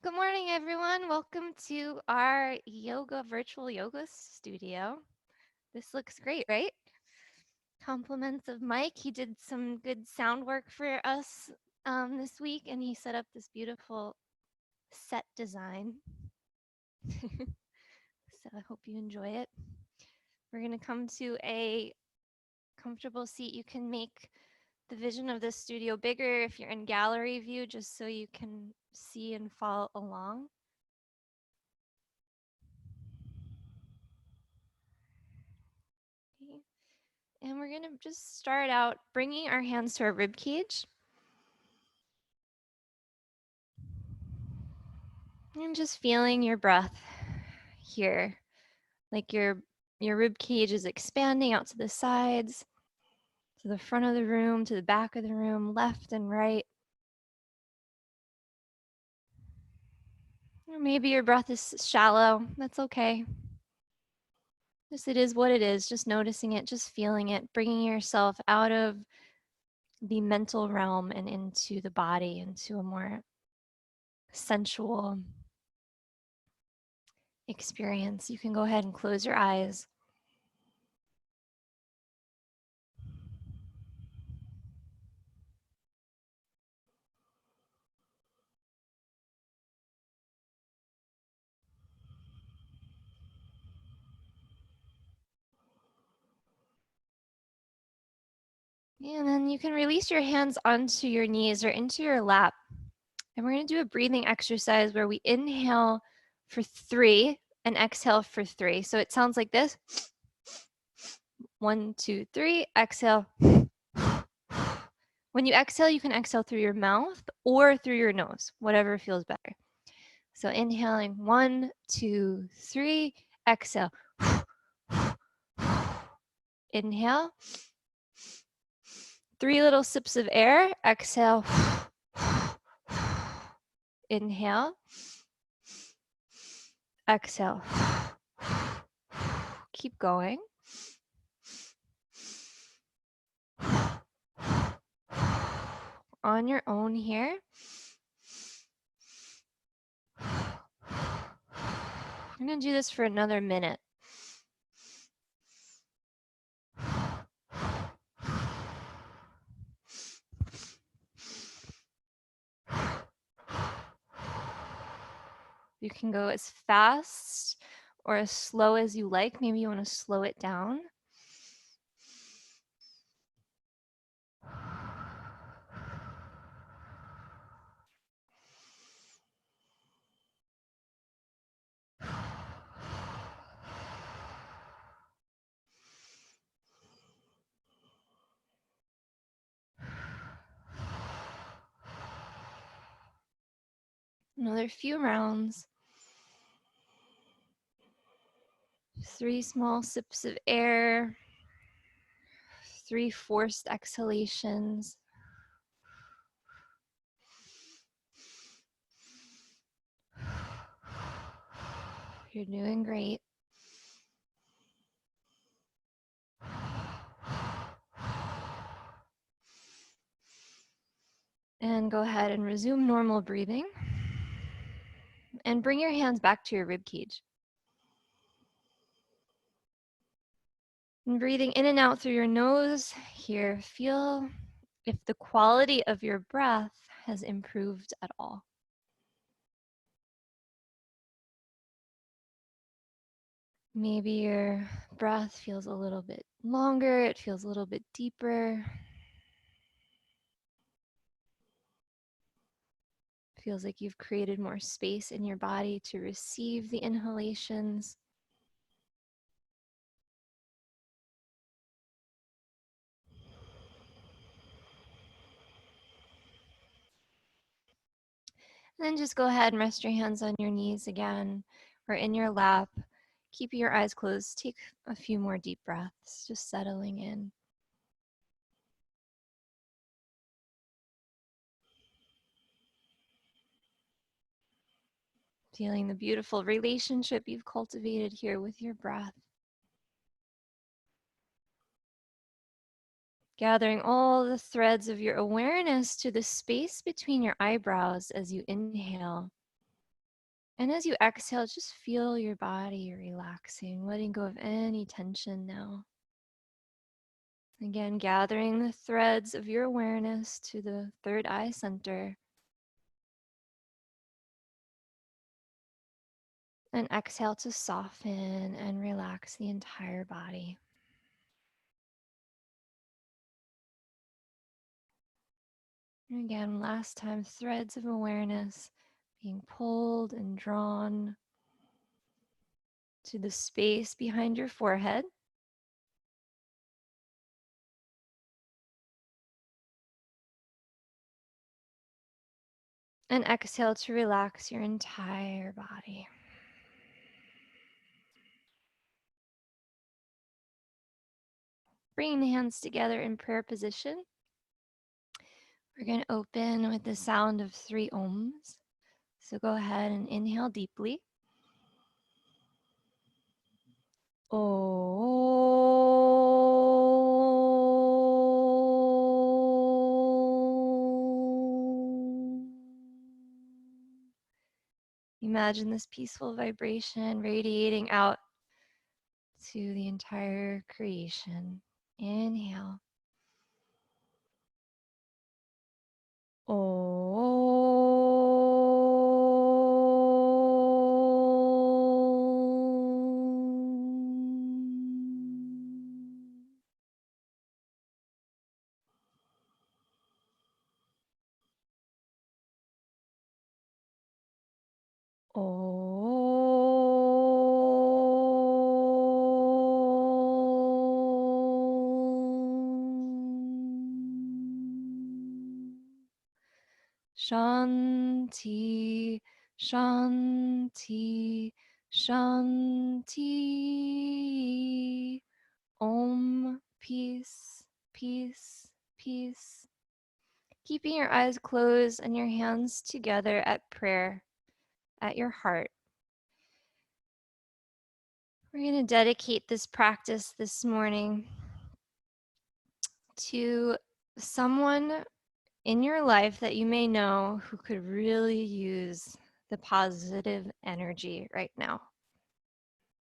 Good morning, everyone. Welcome to our virtual yoga studio. This looks great, right? Compliments of Mike. He did some good sound work for us this week, and he set up this beautiful set design. So I hope you enjoy it. We're going to come to a comfortable seat. You can make the vision of this studio bigger if you're in gallery view, just so you can see and follow along. Okay. And we're going to just start out bringing our hands to our rib cage. And just feeling your breath here. Like your rib cage is expanding out to the sides, to the front of the room, to the back of the room, left and right. Or maybe your breath is shallow. That's okay. Just it is what it is. Just noticing it, just feeling it, bringing yourself out of the mental realm and into the body, into a more sensual experience. You can go ahead and close your eyes. And then you can release your hands onto your knees or into your lap. And we're going to do a breathing exercise where we inhale for 3 and exhale for 3. So it sounds like this. 1, 2, 3, exhale. When you exhale, you can exhale through your mouth or through your nose, whatever feels better. So inhaling 1, 2, 3, exhale. Inhale. 3 little sips of air, exhale. Inhale. Exhale. Keep going. On your own here. I'm going to do this for another minute. You can go as fast or as slow as you like. Maybe you want to slow it down. Another few rounds. 3 small sips of air. 3 forced exhalations. You're doing great. And go ahead and resume normal breathing. And bring your hands back to your rib cage. And breathing in and out through your nose here, feel if the quality of your breath has improved at all. Maybe your breath feels a little bit longer, it feels a little bit deeper. Feels like you've created more space in your body to receive the inhalations. And then just go ahead and rest your hands on your knees again or in your lap. Keep your eyes closed. Take a few more deep breaths, just settling in. Feeling the beautiful relationship you've cultivated here with your breath. Gathering all the threads of your awareness to the space between your eyebrows as you inhale. And as you exhale, just feel your body relaxing, letting go of any tension now. Again, gathering the threads of your awareness to the third eye center. And exhale to soften and relax the entire body. And again, last time, threads of awareness being pulled and drawn to the space behind your forehead. And exhale to relax your entire body. Bringing the hands together in prayer position. We're going to open with the sound of 3 ohms. So go ahead and inhale deeply. Imagine this peaceful vibration radiating out to the entire creation. Inhale. Shanti, Shanti, Shanti. Om, peace, peace, peace. Keeping your eyes closed and your hands together at prayer, at your heart. We're going to dedicate this practice this morning to someone in your life that you may know who could really use the positive energy right now.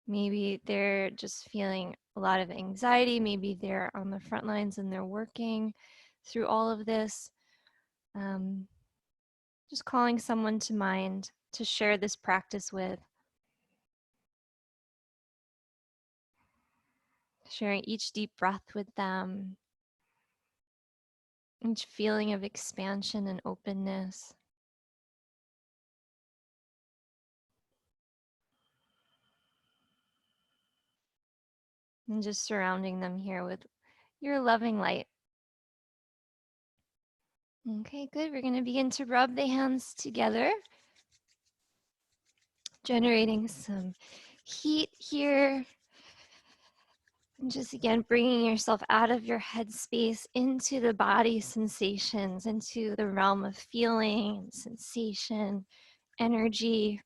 Maybe they're just feeling a lot of anxiety. Maybe they're on the front lines and they're working through all of this. Just calling someone to mind to share this practice with. Sharing each deep breath with them. Each feeling of expansion and openness. And just surrounding them here with your loving light. Okay, good. We're going to begin to rub the hands together, generating some heat here. And just again, bringing yourself out of your head space into the body sensations, into the realm of feeling and sensation, energy.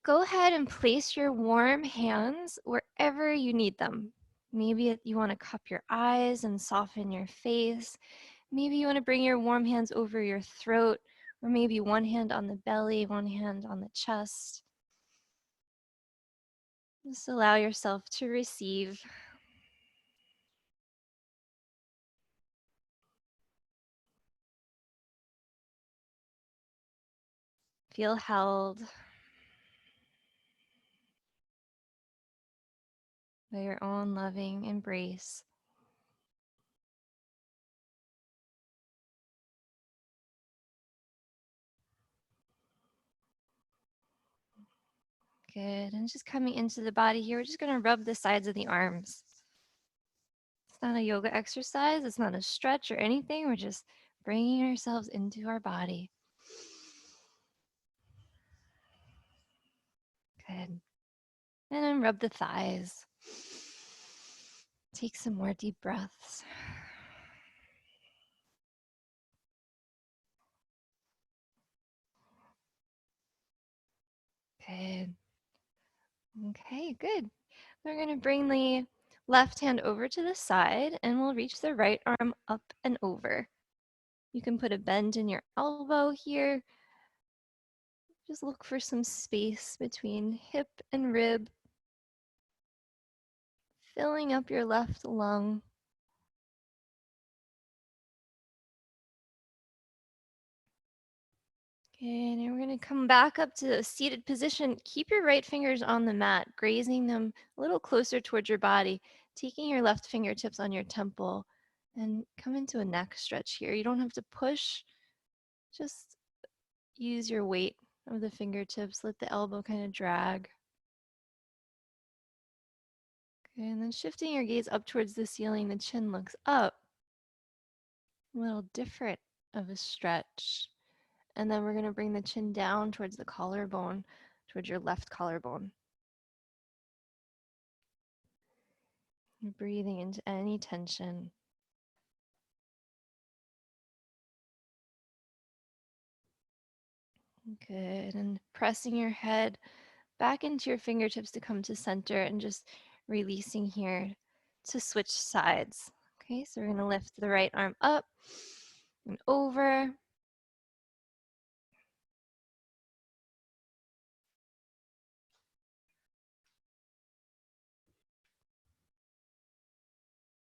Go ahead and place your warm hands wherever you need them. Maybe you want to cup your eyes and soften your face. Maybe you want to bring your warm hands over your throat, or maybe one hand on the belly, one hand on the chest. Just allow yourself to receive. Feel held by your own loving embrace. Good. And just coming into the body here, we're just going to rub the sides of the arms. It's not a yoga exercise. It's not a stretch or anything. We're just bringing ourselves into our body. Good. And then rub the thighs. Take some more deep breaths. Good. Okay, good. We're going to bring the left hand over to the side and we'll reach the right arm up and over. You can put a bend in your elbow here. Just look for some space between hip and rib, filling up your left lung. Okay, and then we're going to come back up to a seated position. Keep your right fingers on the mat, grazing them a little closer towards your body, taking your left fingertips on your temple, and come into a neck stretch here. You don't have to push, just use your weight of the fingertips. Let the elbow kind of drag. Okay, and then shifting your gaze up towards the ceiling, the chin looks up. A little different of a stretch. And then we're going to bring the chin down towards the collarbone, towards your left collarbone. Breathing into any tension. Good. And pressing your head back into your fingertips to come to center and just releasing here to switch sides. Okay, so we're going to lift the right arm up and over.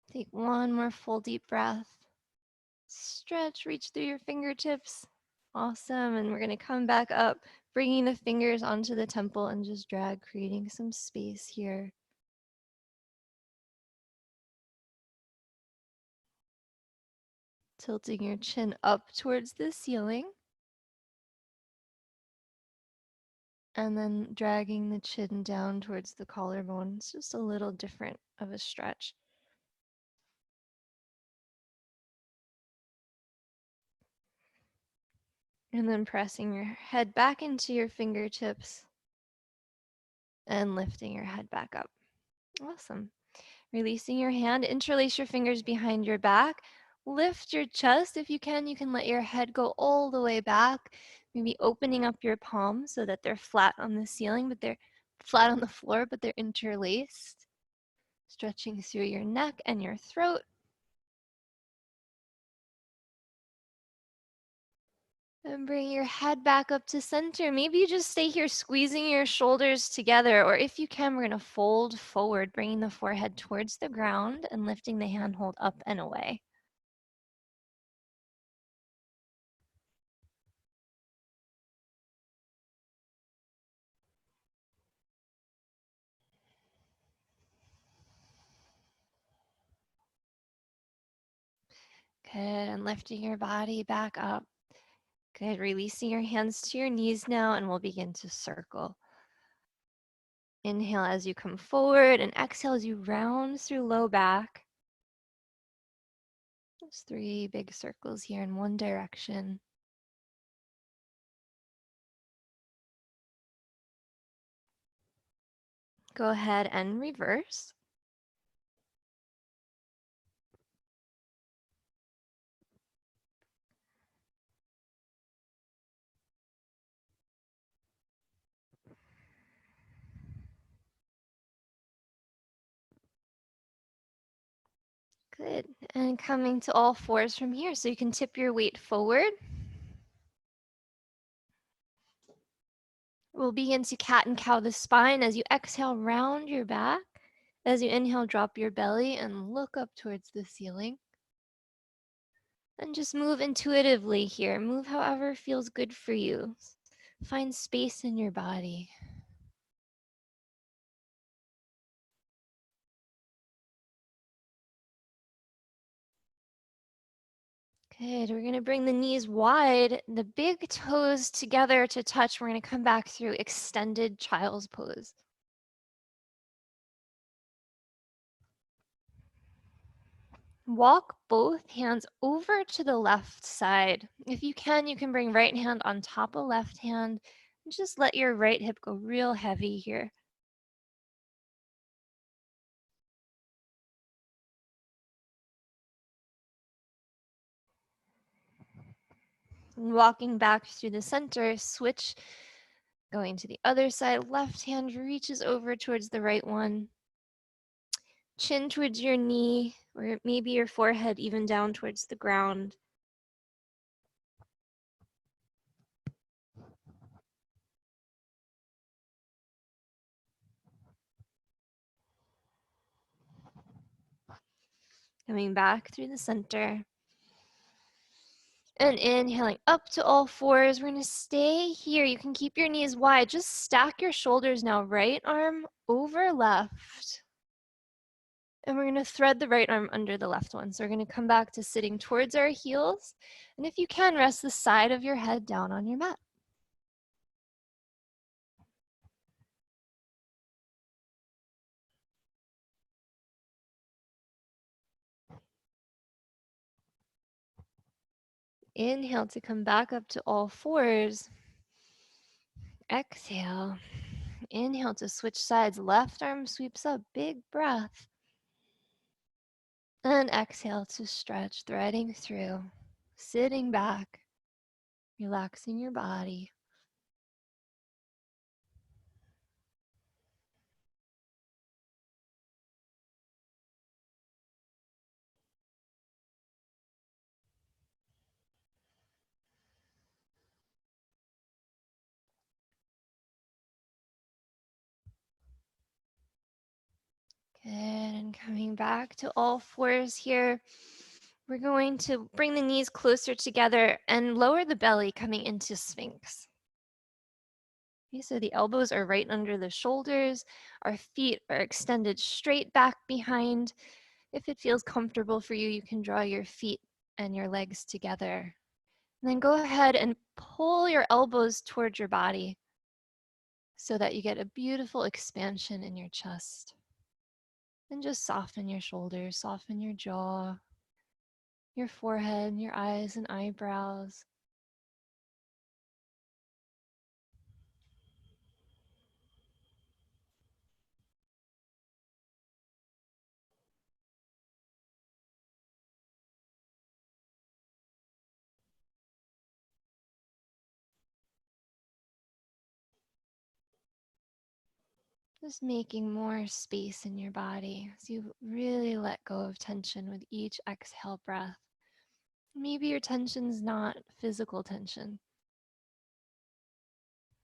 Take one more full deep breath. Stretch, reach through your fingertips. Awesome. And we're going to come back up, bringing the fingers onto the temple and just drag, creating some space here. Tilting your chin up towards the ceiling. And then dragging the chin down towards the collarbone. It's just a little different of a stretch. And then pressing your head back into your fingertips and lifting your head back up. Awesome. Releasing your hand, interlace your fingers behind your back. Lift your chest. If you can let your head go all the way back. Maybe opening up your palms so that they're flat on the ceiling, but they're flat on the floor, but they're interlaced. Stretching through your neck and your throat. And bring your head back up to center. Maybe you just stay here squeezing your shoulders together, or if you can, we're going to fold forward, bringing the forehead towards the ground and lifting the handhold up and away. Good, and lifting your body back up. Good, releasing your hands to your knees now, and we'll begin to circle. Inhale as you come forward, and exhale as you round through low back. There's 3 big circles here in one direction. Go ahead and reverse. Good. And coming to all fours from here. So you can tip your weight forward. We'll begin to cat and cow the spine. As you exhale, round your back. As you inhale, drop your belly and look up towards the ceiling. And just move intuitively here. Move however feels good for you. Find space in your body. Good. We're going to bring the knees wide, the big toes together to touch. We're going to come back through extended child's pose. Walk both hands over to the left side. If you can bring right hand on top of left hand. And just let your right hip go real heavy here. Walking back through the center, switch, going to the other side. Left hand reaches over towards the right one. Chin towards your knee, or maybe your forehead even down towards the ground. Coming back through the center. And inhaling up to all fours. We're going to stay here. You can keep your knees wide. Just stack your shoulders now. Right arm over left. And we're going to thread the right arm under the left one. So we're going to come back to sitting towards our heels. And if you can, rest the side of your head down on your mat. Inhale to come back up to all fours. Exhale. Inhale to switch sides. Left arm sweeps up. Big breath. And exhale to stretch, threading through. Sitting back. Relaxing your body. Good, and coming back to all fours here. We're going to bring the knees closer together and lower the belly coming into Sphinx. Okay, so the elbows are right under the shoulders. Our feet are extended straight back behind. If it feels comfortable for you, you can draw your feet and your legs together. And then go ahead and pull your elbows towards your body so that you get a beautiful expansion in your chest. And just soften your shoulders, soften your jaw, your forehead, your eyes and eyebrows. Just making more space in your body as you really let go of tension with each exhale breath. Maybe your tension's not physical tension.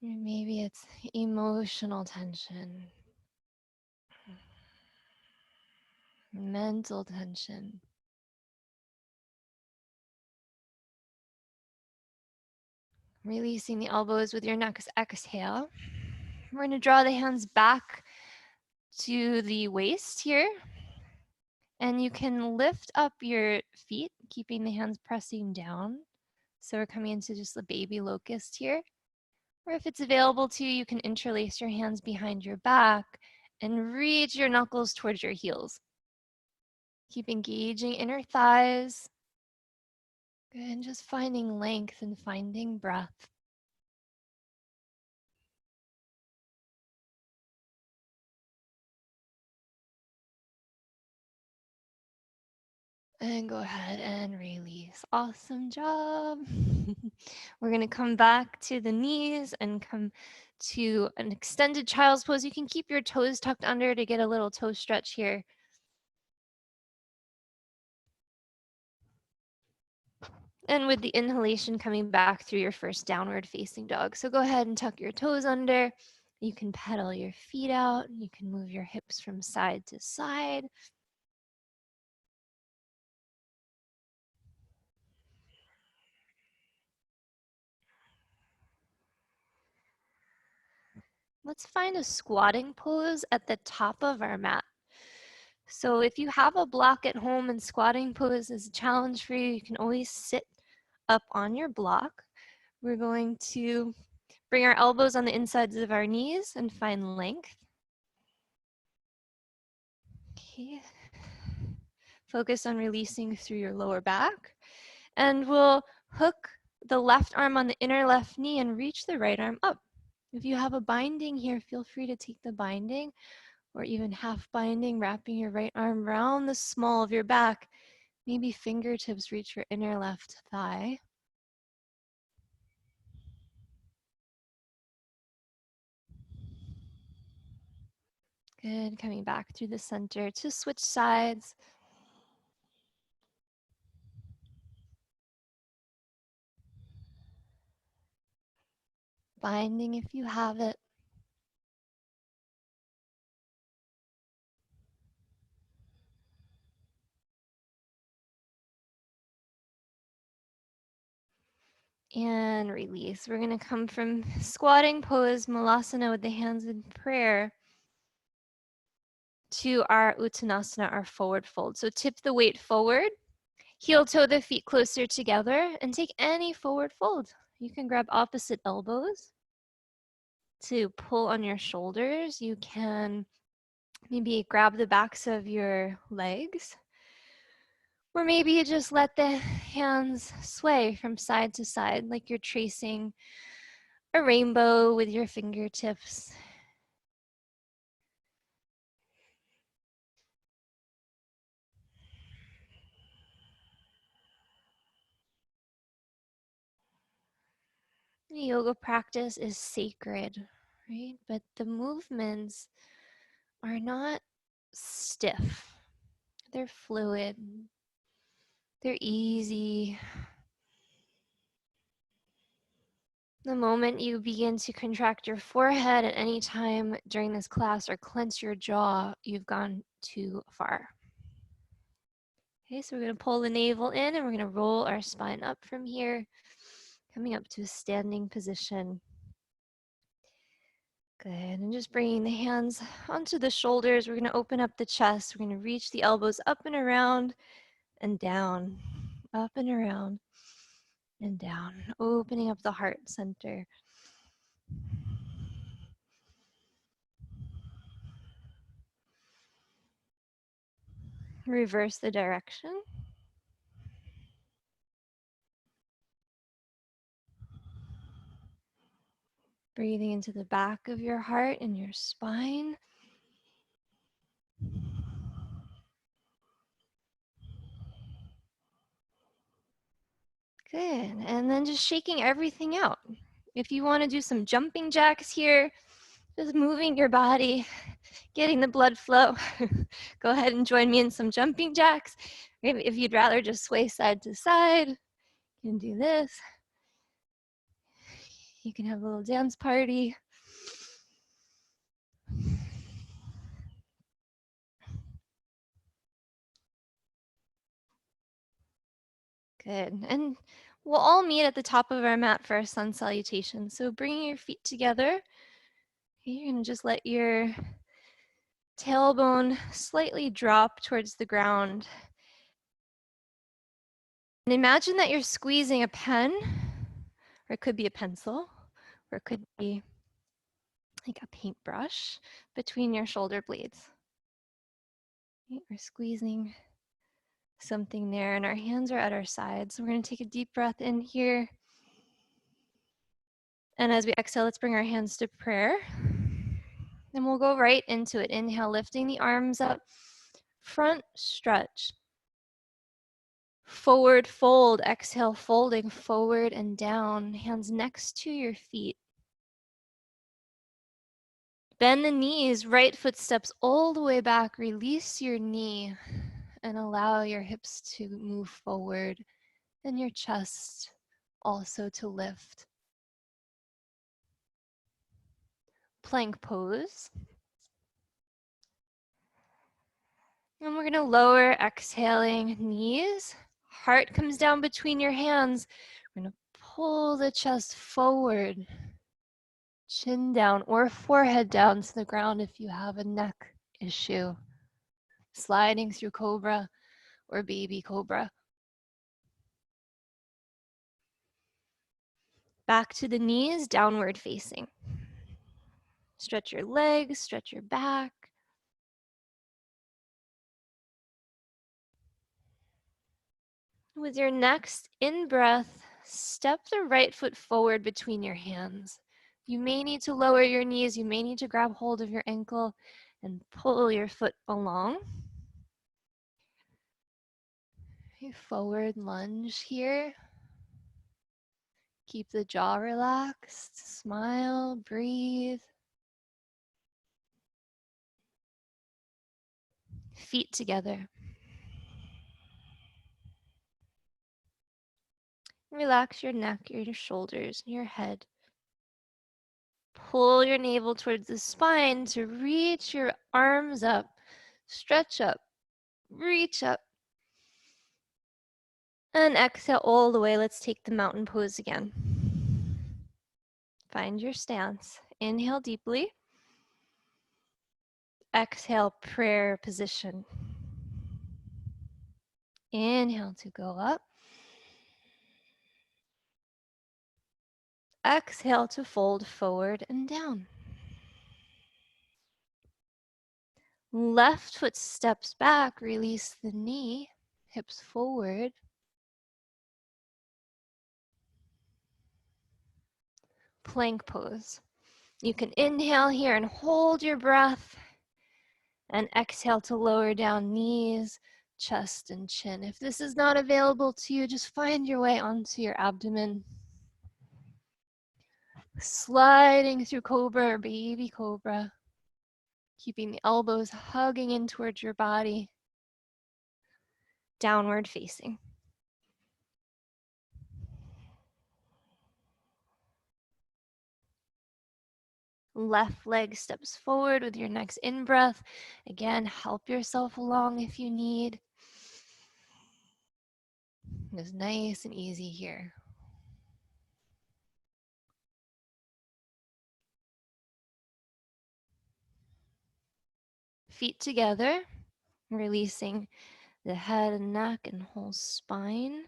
Maybe it's emotional tension, mental tension. Releasing the elbows with your next exhale. We're going to draw the hands back to the waist here. And you can lift up your feet, keeping the hands pressing down. So we're coming into just the baby locust here. Or if it's available to you, you can interlace your hands behind your back and reach your knuckles towards your heels. Keep engaging inner thighs. Good, and just finding length and finding breath. And go ahead and release. Awesome job. We're going to come back to the knees and come to an extended child's pose. You can keep your toes tucked under to get a little toe stretch here. And with the inhalation coming back through your first downward facing dog. So go ahead and tuck your toes under. You can pedal your feet out. You can move your hips from side to side. Let's find a squatting pose at the top of our mat. So if you have a block at home and squatting pose is a challenge for you, you can always sit up on your block. We're going to bring our elbows on the insides of our knees and find length. Okay. Focus on releasing through your lower back. And we'll hook the left arm on the inner left knee and reach the right arm up. If you have a binding here, feel free to take the binding or even half binding, wrapping your right arm around the small of your back. Maybe fingertips reach your inner left thigh. Good, coming back through the center to switch sides. Binding if you have it. And release. We're going to come from squatting pose, malasana with the hands in prayer, to our uttanasana, our forward fold. So tip the weight forward, heel toe the feet closer together, and take any forward fold. You can grab opposite elbows to pull on your shoulders. You can maybe grab the backs of your legs, or maybe you just let the hands sway from side to side like you're tracing a rainbow with your fingertips. Yoga practice is sacred, right? But the movements are not stiff. They're fluid. They're easy. The moment you begin to contract your forehead at any time during this class or clench your jaw, you've gone too far. Okay, so we're going to pull the navel in and we're going to roll our spine up from here, coming up to a standing position. Good, and just bringing the hands onto the shoulders. We're going to open up the chest. We're going to reach the elbows up and around and down, up and around and down, opening up the heart center. Reverse the direction. Breathing into the back of your heart and your spine. Good, and then just shaking everything out. If you want to do some jumping jacks here, just moving your body, getting the blood flow. Go ahead and join me in some jumping jacks. If you'd rather just sway side to side, you can do this. You can have a little dance party. Good, and we'll all meet at the top of our mat for our sun salutation. So bringing your feet together, you're gonna just let your tailbone slightly drop towards the ground. And imagine that you're squeezing a pen, or it could be a pencil, or it could be like a paintbrush between your shoulder blades. Okay, we're squeezing something there, and our hands are at our sides. So we're going to take a deep breath in here. And as we exhale, let's bring our hands to prayer. And we'll go right into it. Inhale, lifting the arms up, front stretch. Forward fold, exhale, folding forward and down, hands next to your feet. Bend the knees, right foot steps all the way back, release your knee and allow your hips to move forward and your chest also to lift. Plank pose. And we're gonna lower, exhaling knees. Heart comes down between your hands. We're gonna pull the chest forward. Chin down or forehead down to the ground if you have a neck issue. Sliding through cobra or baby cobra. Back to the knees, downward facing. Stretch your legs, stretch your back. With your next in-breath, step the right foot forward between your hands. You may need to lower your knees, you may need to grab hold of your ankle and pull your foot along. Forward lunge here. Keep the jaw relaxed, smile, breathe. Feet together. Relax your neck, your shoulders, your head. Pull your navel towards the spine to reach your arms up. Stretch up, reach up. And exhale all the way. Let's take the mountain pose again. Find your stance. Inhale deeply. Exhale, prayer position. Inhale to go up. Exhale to fold forward and down. Left foot steps back, release the knee, hips forward. Plank pose. You can inhale here and hold your breath, and exhale to lower down knees, chest, and chin. If this is not available to you, just find your way onto your abdomen. Sliding through cobra or baby cobra. Keeping the elbows hugging in towards your body. Downward facing. Left leg steps forward with your next in-breath. Again, help yourself along if you need. It's nice and easy here. Feet together, releasing the head and neck and whole spine.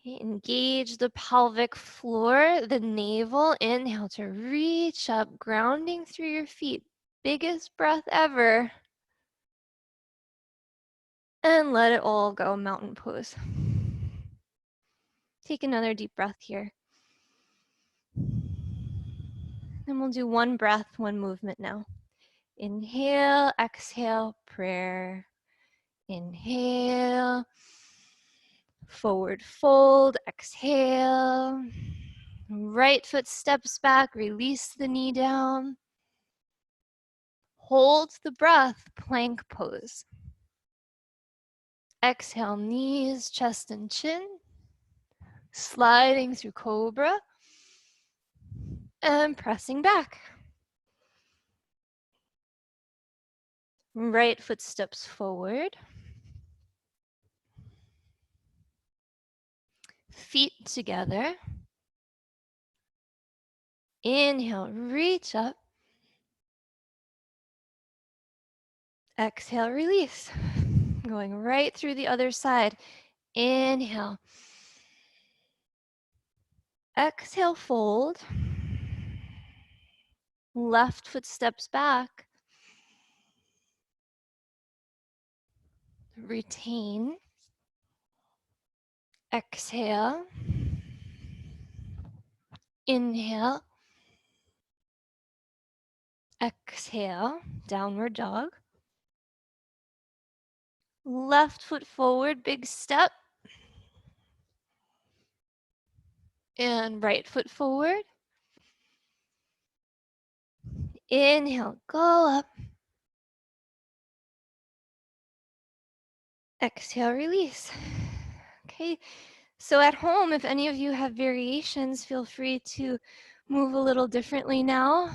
Engage the pelvic floor, the navel. Inhale to reach up, grounding through your feet. Biggest breath ever. And let it all go, mountain pose. Take another deep breath here. And we'll do one breath, one movement now. Inhale, exhale, prayer. Inhale, forward fold, exhale. Right foot steps back, release the knee down. Hold the breath, plank pose. Exhale, knees, chest, and chin. Sliding through cobra. And pressing back. Right foot steps forward. Feet together. Inhale, reach up. Exhale, release. Going right through the other side. Inhale. Exhale, fold. Left foot steps back. Retain. Exhale. Inhale. Exhale, downward dog. Left foot forward, big step. And right foot forward. Inhale, go up. Exhale, release. Okay, so at home, if any of you have variations, feel free to move a little differently now.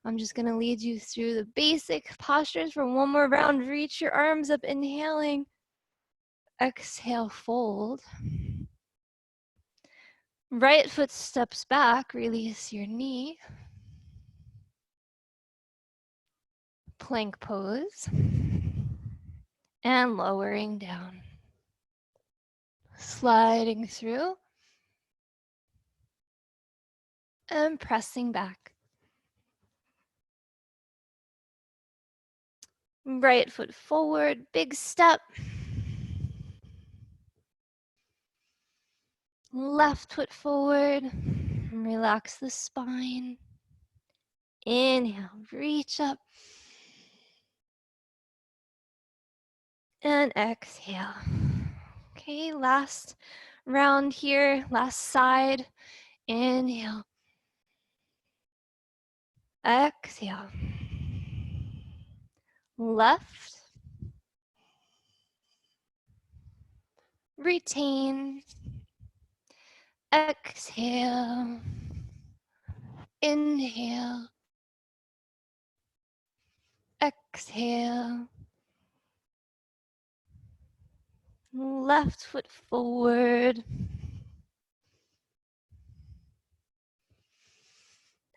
I'm just gonna lead you through the basic postures for one more round. Reach your arms up, inhaling. Exhale, fold. Right foot steps back, release your knee. Plank pose. And lowering down. Sliding through. And pressing back. Right foot forward, big step. Left foot forward. Relax the spine. Inhale, reach up. And exhale. Okay, last round here, last side. Inhale. Exhale. Left. Retain. Exhale. Inhale. Exhale. Left foot forward.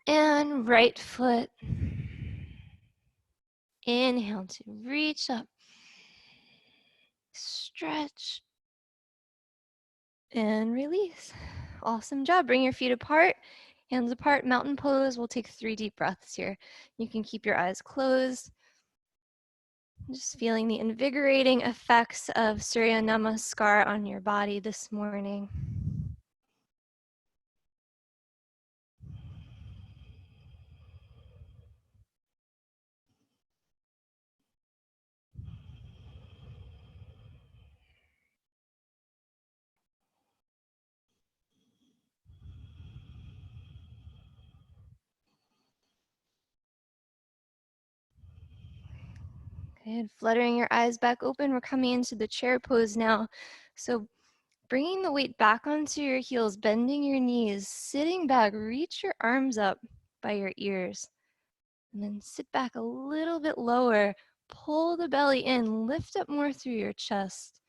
And right foot. Inhale to reach up. Stretch. And release. Awesome job. Bring your feet apart, hands apart, mountain pose. We'll take 3 deep breaths here. You can keep your eyes closed. Just feeling the invigorating effects of Surya Namaskar on your body this morning. Good. Fluttering your eyes back open. We're coming into the chair pose now. So bringing the weight back onto your heels, bending your knees, sitting back, reach your arms up by your ears. And then sit back a little bit lower. Pull the belly in, lift up more through your chest.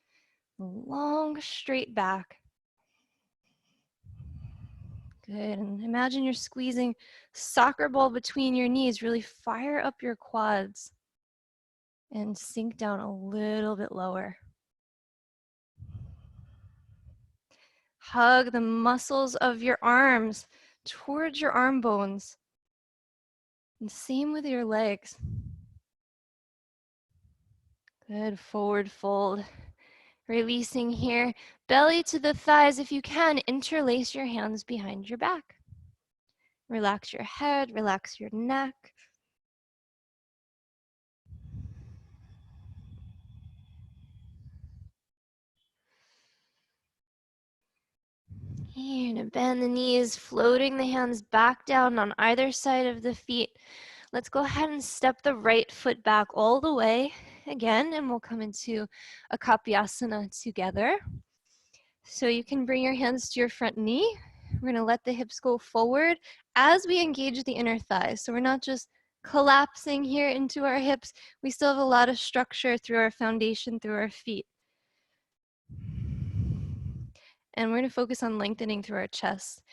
Long, straight back. Good. And imagine you're squeezing soccer ball between your knees. Really fire up your quads and sink down a little bit lower. Hug the muscles of your arms towards your arm bones. And same with your legs. Good. Forward fold. Releasing here. Belly to the thighs. If you can, interlace your hands behind your back. Relax your head. Relax your neck. You're gonna bend the knees, floating the hands back down on either side of the feet. Let's go ahead and step the right foot back all the way again, and we'll come into a Kapyasana together. So you can bring your hands to your front knee. We're gonna let the hips go forward as we engage the inner thighs. So we're not just collapsing here into our hips. We still have a lot of structure through our foundation, through our feet. And we're gonna focus on lengthening through our chest.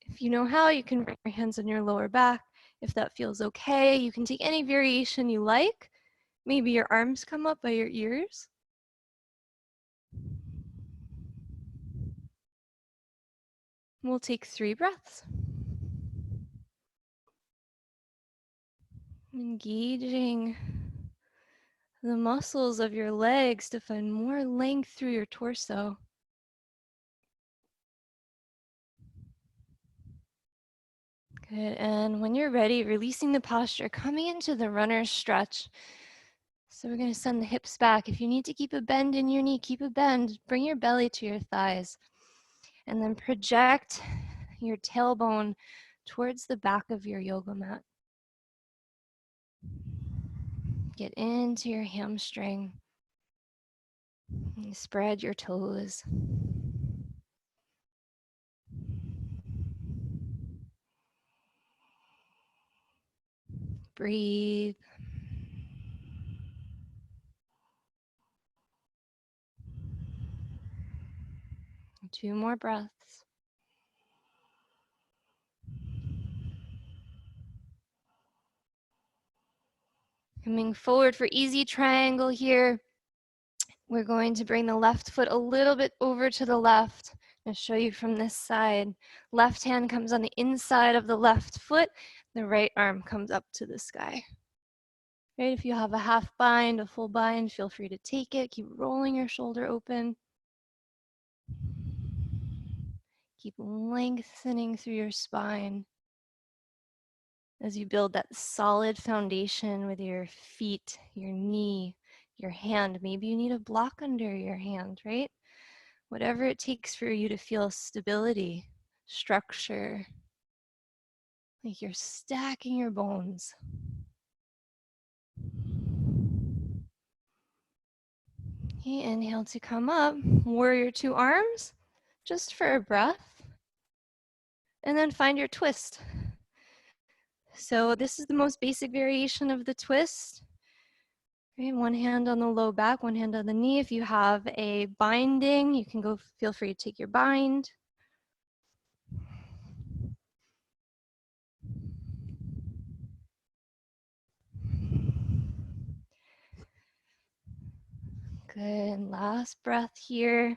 If you know how, you can bring your hands on your lower back. If that feels okay, you can take any variation you like. Maybe your arms come up by your ears. We'll take 3 breaths. Engaging the muscles of your legs to find more length through your torso. Good, and when you're ready, releasing the posture, coming into the runner's stretch. So we're gonna send the hips back. If you need to keep a bend in your knee, keep a bend. Bring your belly to your thighs. And then project your tailbone towards the back of your yoga mat. Get into your hamstring. And spread your toes. Breathe. Two more breaths. Coming forward for easy triangle here. We're going to bring the left foot a little bit over to the left. I'll show you from this side. Left hand comes on the inside of the left foot. The right arm comes up to the sky. Right, if you have a half bind, a full bind, feel free to take it. Keep rolling your shoulder open. Keep lengthening through your spine as you build that solid foundation with your feet, your knee, your hand. Maybe you need a block under your hand, right? Whatever it takes for you to feel stability, structure, like you're stacking your bones. Okay, inhale to come up, warrior 2 arms, just for a breath. And then find your twist. So this is the most basic variation of the twist. Okay, one hand on the low back, one hand on the knee. If you have a binding, you can go, feel free to take your bind. Good, last breath here.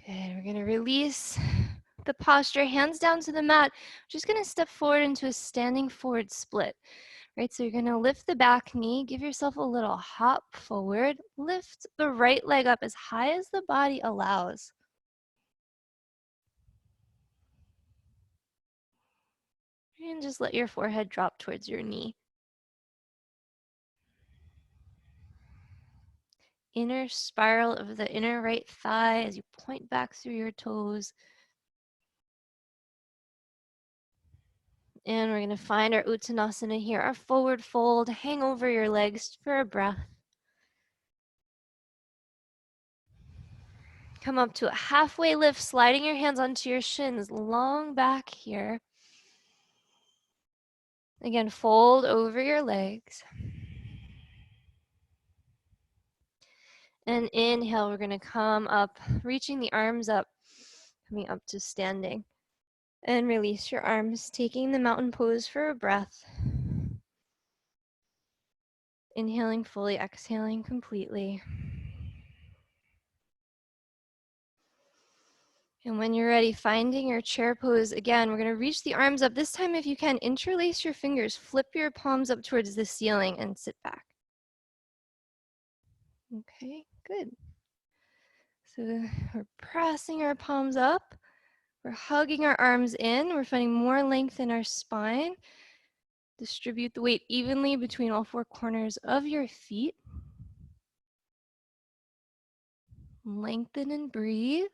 Good, we're gonna release the posture, hands down to the mat. Just gonna step forward into a standing forward split. Right, so you're gonna lift the back knee, give yourself a little hop forward, lift the right leg up as high as the body allows. And just let your forehead drop towards your knee. Inner spiral of the inner right thigh as you point back through your toes. And we're gonna find our Uttanasana here, our forward fold. Hang over your legs for a breath. Come up to a halfway lift, sliding your hands onto your shins, long back here. Again, fold over your legs. And inhale, we're gonna come up, reaching the arms up, coming up to standing. And release your arms, taking the mountain pose for a breath. Inhaling fully, exhaling completely. And when you're ready, finding your chair pose again, we're gonna reach the arms up. This time, if you can, interlace your fingers, flip your palms up towards the ceiling and sit back. Okay, good. So we're pressing our palms up. We're hugging our arms in. We're finding more length in our spine. Distribute the weight evenly between all four corners of your feet. Lengthen and breathe.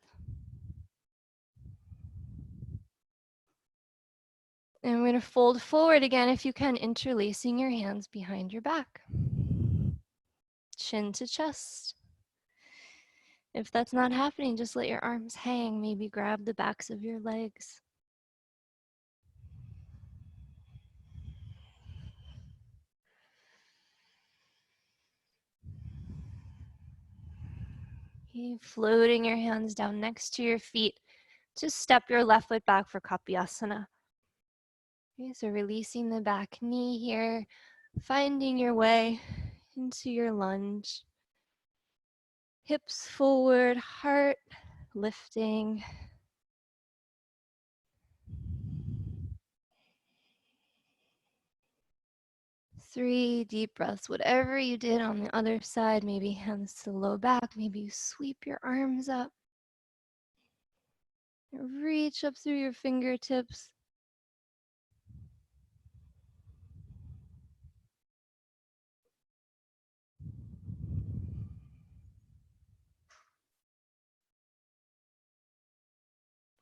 And we're going to fold forward again, if you can, interlacing your hands behind your back. Chin to chest. If that's not happening, just let your arms hang. Maybe grab the backs of your legs. Okay, floating your hands down next to your feet. Just step your left foot back for Kapyasana. Okay, so releasing the back knee here, finding your way into your lunge. Hips forward, heart lifting. Three deep breaths. Whatever you did on the other side, maybe hands to the low back, maybe you sweep your arms up. Reach up through your fingertips.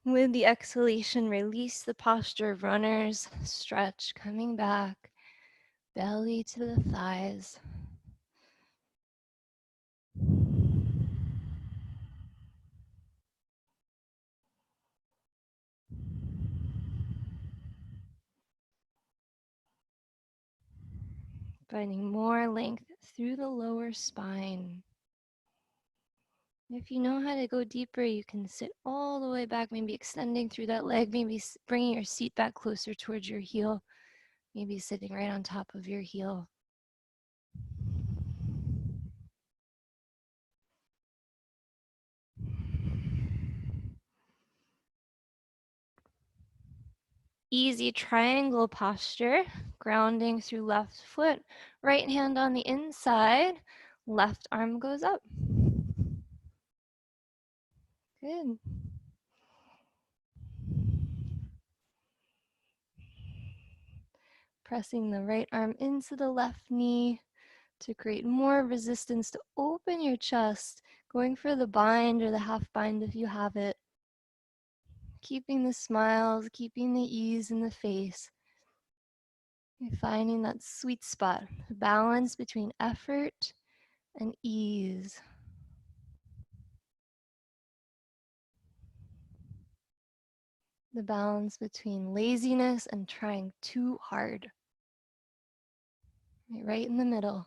With the exhalation, release the posture of runners. Stretch, coming back. Belly to the thighs. Finding more length through the lower spine. If you know how to go deeper, you can sit all the way back, maybe extending through that leg, maybe bringing your seat back closer towards your heel, maybe sitting right on top of your heel. Easy triangle posture, grounding through left foot, right hand on the inside, left arm goes up. Good. Pressing the right arm into the left knee to create more resistance to open your chest, going for the bind or the half bind if you have it. Keeping the smiles, keeping the ease in the face. You're finding that sweet spot, the balance between effort and ease. The balance between laziness and trying too hard. Right in the middle.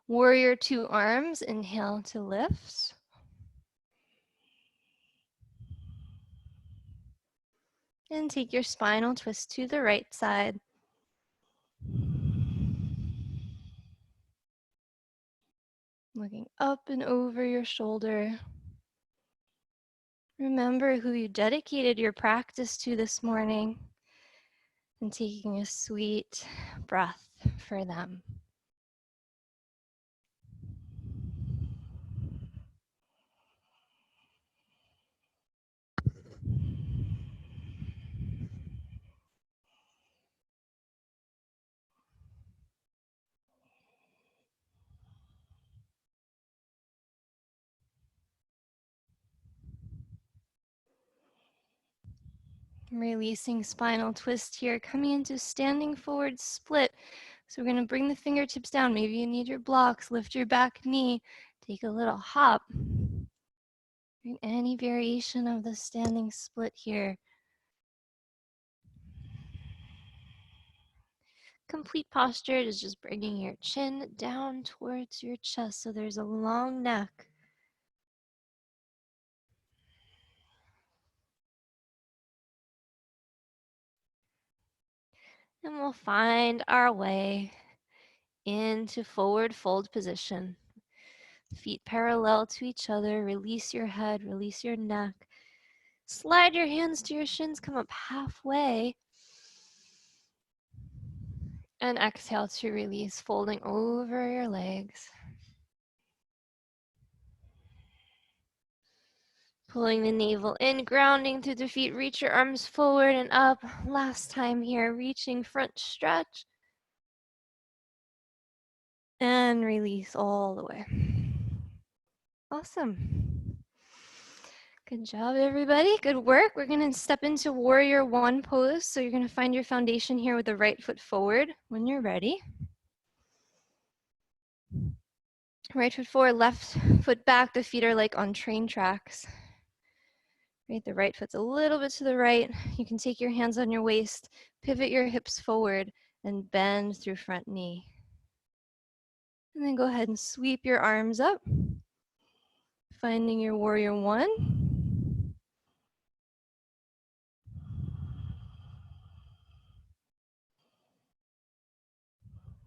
Warrior two arms, inhale to lift. And take your spinal twist to the right side. Looking up and over your shoulder. Remember who you dedicated your practice to this morning and taking a sweet breath for them. Releasing spinal twist here, coming into standing forward split. So we're going to bring the fingertips down. Maybe you need your blocks. Lift your back knee. Take a little hop. Any variation of the standing split here. Complete posture is just bringing your chin down towards your chest so there's a long neck. And we'll find our way into forward fold position. Feet parallel to each other. Release your head, release your neck. Slide your hands to your shins, come up halfway. And exhale to release, folding over your legs. Pulling the navel in, grounding through the feet. Reach your arms forward and up. Last time here, reaching front stretch. And release all the way. Awesome. Good job, everybody. Good work. We're going to step into warrior one pose. So you're going to find your foundation here with the right foot forward when you're ready. Right foot forward, left foot back. The feet are like on train tracks. Right, the right foot's a little bit to the right. You can take your hands on your waist, pivot your hips forward, and bend through front knee. And then go ahead and sweep your arms up, finding your warrior one.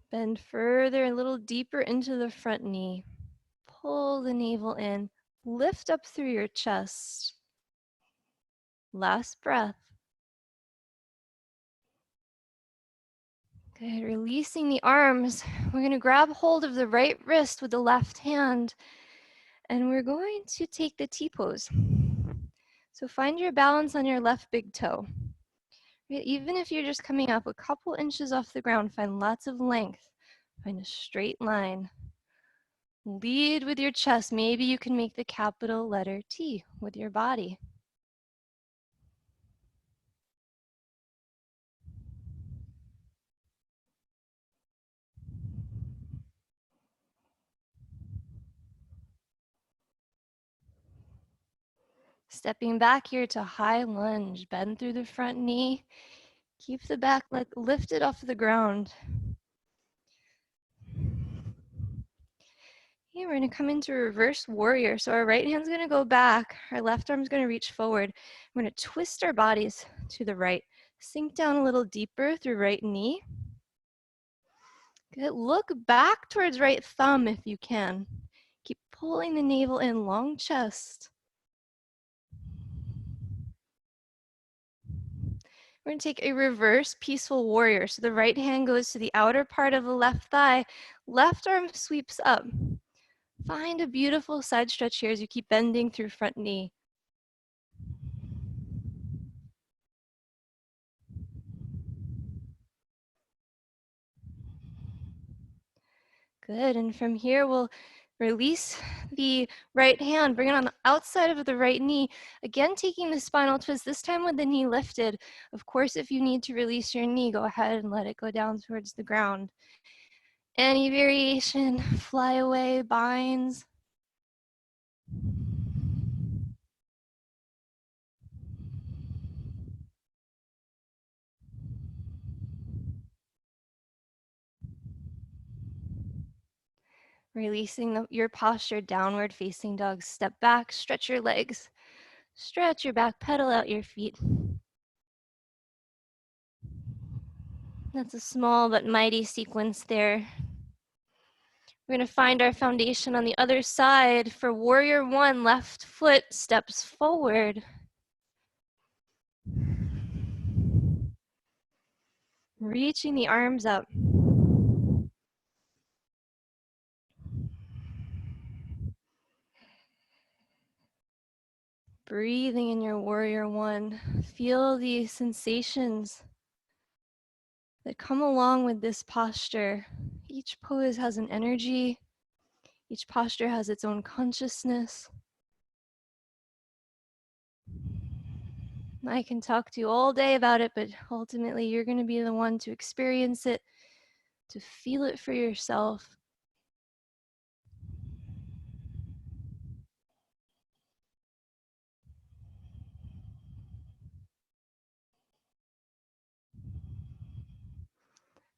Bend further, a little deeper into the front knee. Pull the navel in, lift up through your chest. Last breath. Good, releasing the arms. We're gonna grab hold of the right wrist with the left hand, and we're going to take the T-pose. So find your balance on your left big toe. Even if you're just coming up a couple inches off the ground, find lots of length. Find a straight line. Lead with your chest. Maybe you can make the capital letter T with your body. Stepping back here to high lunge. Bend through the front knee. Keep the back leg lifted off the ground. Okay, we're going to come into reverse warrior. So our right hand's going to go back. Our left arm's going to reach forward. We're going to twist our bodies to the right. Sink down a little deeper through right knee. Good. Look back towards right thumb if you can. Keep pulling the navel in, long chest. We're going to take a reverse peaceful warrior. So the right hand goes to the outer part of the left thigh. Left arm sweeps up. Find a beautiful side stretch here as you keep bending through front knee. Good, and from here we'll release the right hand, bring it on the outside of the right knee. Again, taking the spinal twist, this time with the knee lifted. Of course, if you need to release your knee, go ahead and let it go down towards the ground. Any variation, fly away, binds. Releasing your posture, downward facing dog. Step back, stretch your legs, stretch your back, pedal out your feet. That's a small but mighty sequence there. We're going to find our foundation on the other side. For warrior one, left foot steps forward. Reaching the arms up. Breathing in your warrior one. Feel the sensations that come along with this posture. Each pose has an energy. Each posture has its own consciousness. I can talk to you all day about it, but ultimately you're going to be the one to experience it, to feel it for yourself.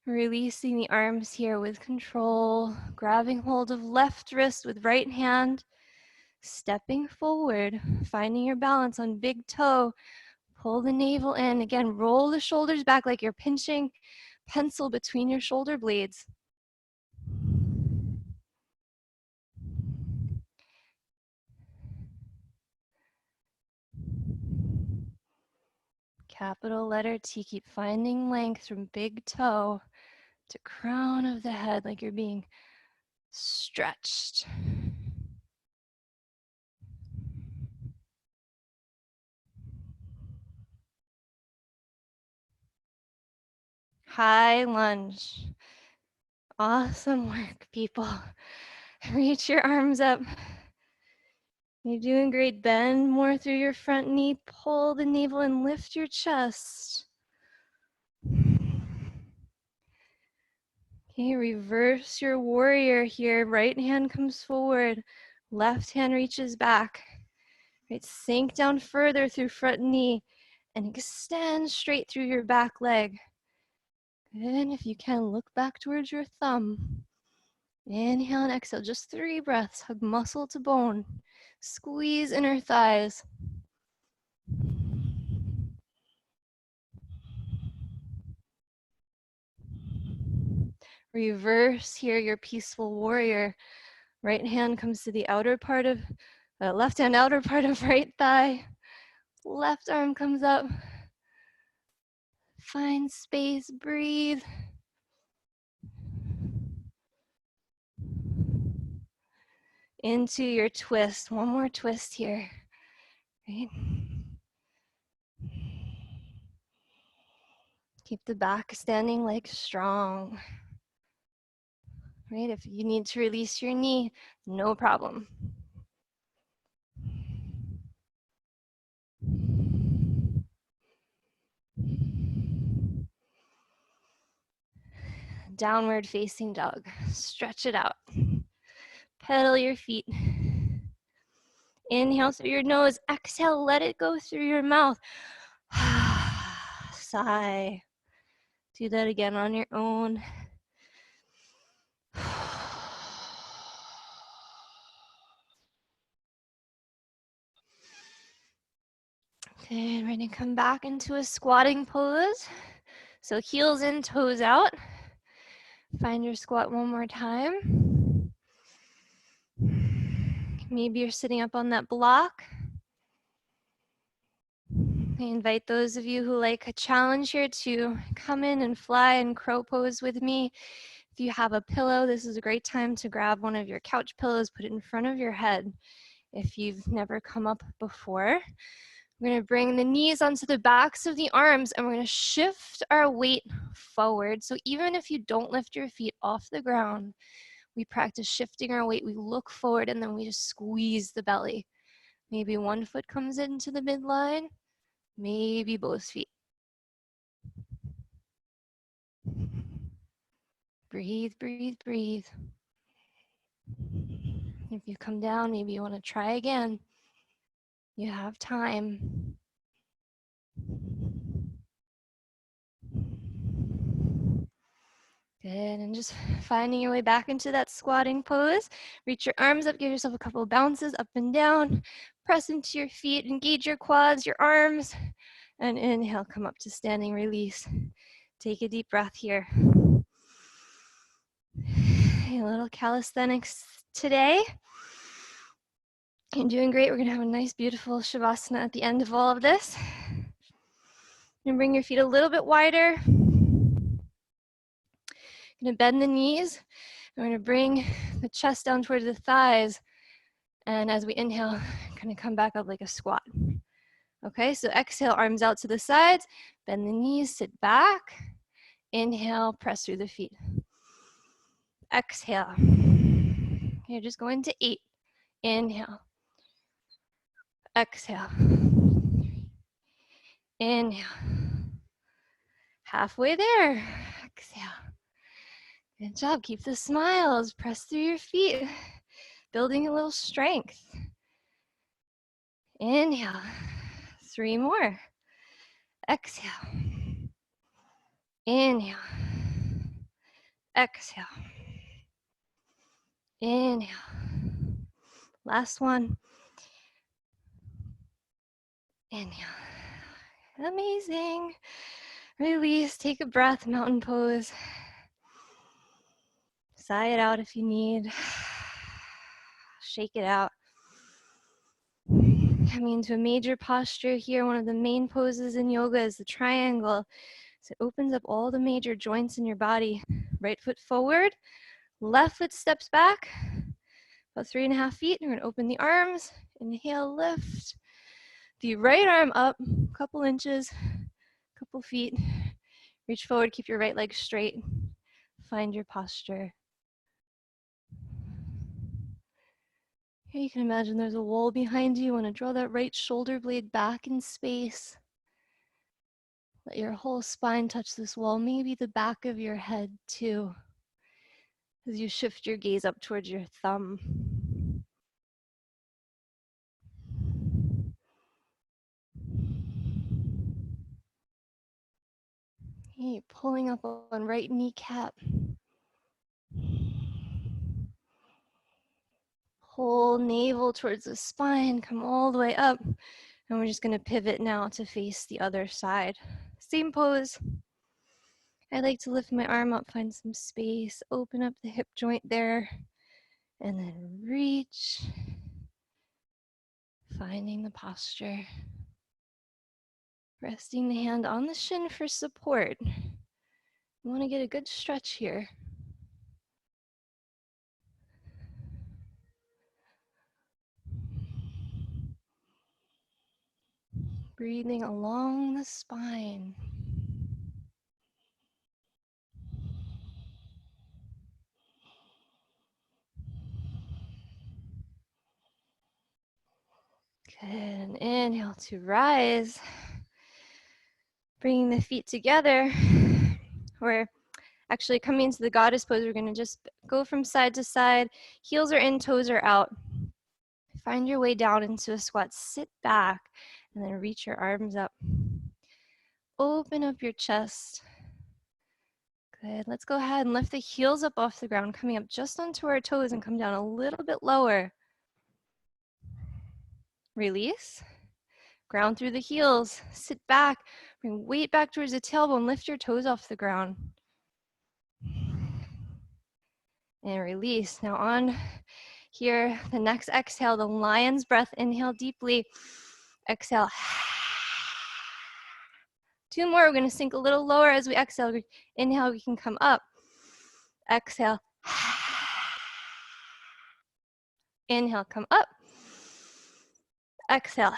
Releasing the arms here with control, grabbing hold of left wrist with right hand, stepping forward, finding your balance on big toe. Pull the navel in. Again, roll the shoulders back like you're pinching pencil between your shoulder blades. Capital letter T. Keep finding length from big toe to crown of the head like you're being stretched. High lunge. Awesome work, people. Reach your arms up. You're doing great. Bend more through your front knee. Pull the navel and lift your chest. Okay, reverse your warrior here. Right hand comes forward. Left hand reaches back. Right, sink down further through front knee and extend straight through your back leg. Good. If you can, look back towards your thumb. Inhale and exhale, just 3 breaths. Hug muscle to bone. Squeeze inner thighs. Reverse here your peaceful warrior. Right hand comes to the outer part of, left hand outer part of right thigh. Left arm comes up. Find space, breathe. Into your twist. One more twist here. Right? Keep the back standing leg strong. Right? If you need to release your knee, no problem. Downward facing dog. Stretch it out. Pedal your feet. Inhale through your nose. Exhale, let it go through your mouth. Sigh. Do that again on your own. Okay, and we're gonna come back into a squatting pose. So heels in, toes out. Find your squat one more time. Maybe you're sitting up on that block. I invite those of you who like a challenge here to come in and fly and crow pose with me. If you have a pillow, this is a great time to grab one of your couch pillows, put it in front of your head. If you've never come up before, we're going to bring the knees onto the backs of the arms and we're going to shift our weight forward. So even if you don't lift your feet off the ground, we practice shifting our weight. We look forward and then we just squeeze the belly. Maybe one foot comes into the midline, maybe both feet. Breathe, breathe, breathe. If you come down, maybe you want to try again. You have time. Good, and just finding your way back into that squatting pose. Reach your arms up, give yourself a couple of bounces up and down. Press into your feet, engage your quads, your arms, and inhale, come up to standing release. Take a deep breath here. A little calisthenics today. You're doing great. We're gonna have a nice, beautiful Shavasana at the end of all of this. And bring your feet a little bit wider. Gonna bend the knees. We're gonna bring the chest down towards the thighs. And as we inhale, gonna come back up like a squat. Okay, so exhale, arms out to the sides, bend the knees, sit back. Inhale, press through the feet. Exhale. You're just going to 8. Inhale. Exhale. Inhale. Halfway there. Exhale. Good job. Keep the smiles. Press through your feet. Building a little strength. Inhale. 3 more. Exhale. Inhale. Exhale. Inhale. Last one. Inhale. Amazing. Release. Take a breath. Mountain pose. Sigh it out if you need. Shake it out. Coming into a major posture here. One of the main poses in yoga is the triangle. So it opens up all the major joints in your body. Right foot forward. Left foot steps back. About 3.5 feet. We're going to open the arms. Inhale, lift. The right arm up, a couple inches, couple feet. Reach forward, keep your right leg straight. Find your posture. Here you can imagine there's a wall behind you. You want to draw that right shoulder blade back in space. Let your whole spine touch this wall, maybe the back of your head too, as you shift your gaze up towards your thumb. Okay, pulling up on right kneecap. Pull navel towards the spine, come all the way up. And we're just gonna pivot now to face the other side. Same pose. I like to lift my arm up, find some space, open up the hip joint there, and then reach, finding the posture. Resting the hand on the shin for support. You wanna get a good stretch here. Breathing along the spine. Good, and inhale to rise. Bringing the feet together. We're actually coming into the goddess pose. We're gonna just go from side to side. Heels are in, toes are out. Find your way down into a squat. Sit back and then reach your arms up. Open up your chest. Good. Let's go ahead and lift the heels up off the ground, coming up just onto our toes and come down a little bit lower. Release. Ground through the heels. Sit back. Bring weight back towards the tailbone. Lift your toes off the ground. And release. Now on here, the next exhale, the lion's breath. Inhale deeply. Exhale. 2 more. We're going to sink a little lower as we exhale. Inhale, we can come up. Exhale. Inhale, come up. Exhale.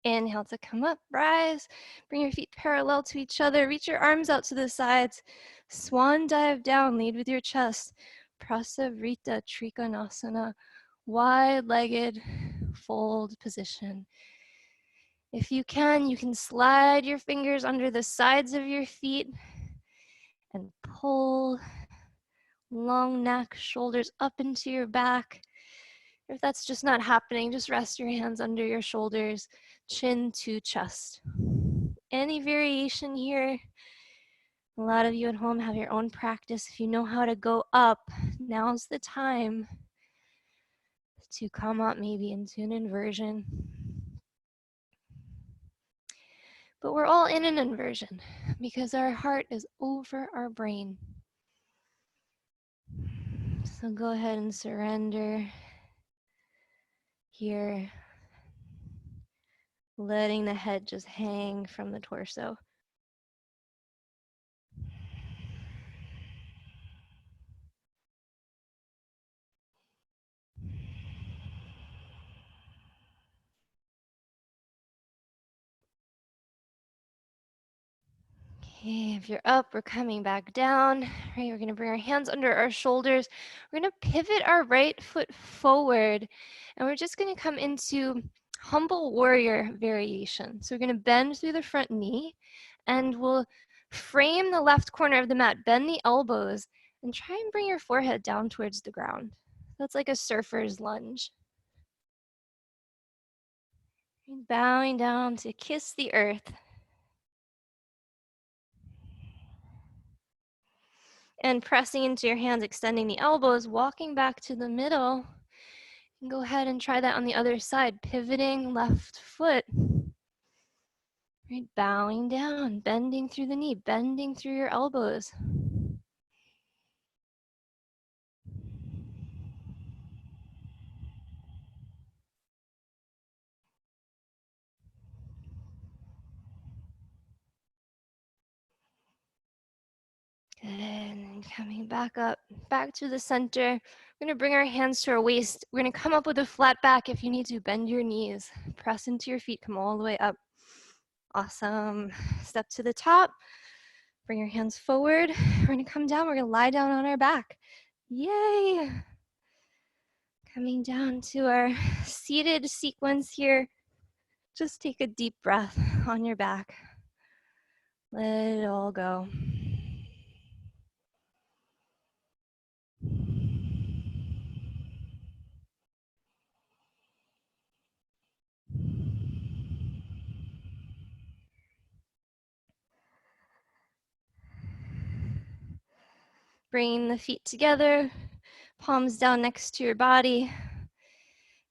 Inhale to come up, rise. Bring your feet parallel to each other. Reach your arms out to the sides. Swan dive down, lead with your chest. Prasavrita Trikonasana, wide-legged fold position. If you can slide your fingers under the sides of your feet and pull long neck, shoulders up into your back. If that's just not happening, just rest your hands under your shoulders, chin to chest. any variation here. A lot of you at home have your own practice. If you know how to go up, now's the time to come up maybe into an inversion. But we're all in an inversion because our heart is over our brain. So go ahead and surrender here, letting the head just hang from the torso. Okay, if you're up, we're coming back down. Right, we're gonna bring our hands under our shoulders. We're gonna pivot our right foot forward, and we're just gonna come into humble warrior variation. So we're gonna bend through the front knee, and we'll frame the left corner of the mat, bend the elbows, and try and bring your forehead down towards the ground. That's like a surfer's lunge. Bowing down to kiss the earth. And pressing into your hands, extending the elbows, walking back to the middle. And go ahead and try that on the other side, pivoting left foot. Right, bowing down, bending through the knee, bending through your elbows. Good, and then coming back up, back to the center. We're gonna bring our hands to our waist. We're gonna come up with a flat back. If you need to, bend your knees, press into your feet, come all the way up. Awesome. Step to the top. Bring your hands forward. We're gonna come down. We're gonna lie down on our back. Yay! Coming down to our seated sequence here. Just take a deep breath on your back. Let it all go. Bringing the feet together, palms down next to your body.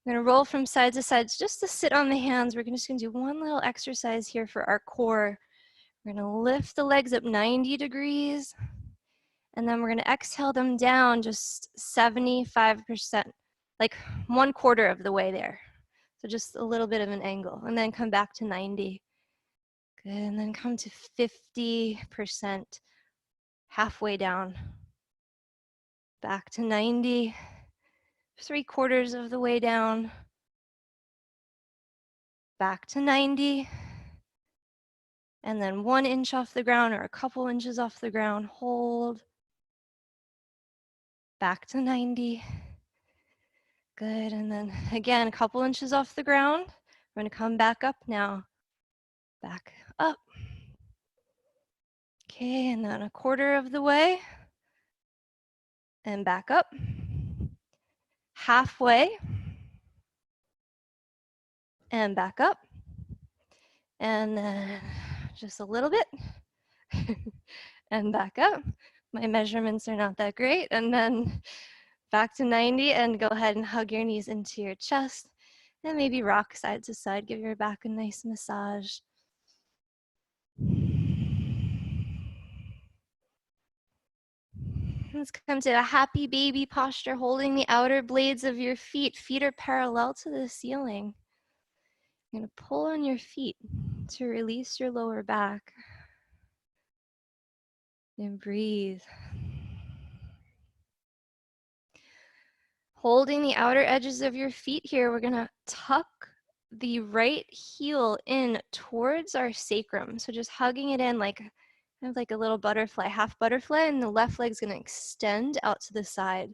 We're gonna roll from side to side just to sit on the hands. We're just gonna do one little exercise here for our core. We're gonna lift the legs up 90 degrees, and then we're gonna exhale them down just 75%, like 1/4 of the way there. So just a little bit of an angle, and then come back to 90. Good, and then come to 50%, halfway down. Back to 90, 3/4 of the way down. Back to 90, and then 1 inch off the ground or a couple inches off the ground, hold. Back to 90. Good, and then again, a couple inches off the ground. We're gonna come back up now. Back up. Okay, and then 1/4 of the way. And back up. Halfway. And back up. And then just a little bit. And back up. My measurements are not that great. And then back to 90, and go ahead and hug your knees into your chest. And maybe rock side to side. Give your back a nice massage. Let's come to a happy baby posture, holding the outer blades of your feet. Feet are parallel to the ceiling. You're going to pull on your feet to release your lower back. And breathe. Holding the outer edges of your feet here, we're going to tuck the right heel in towards our sacrum. So just hugging it in like kind of like a little butterfly, half butterfly, and the left leg's going to extend out to the side.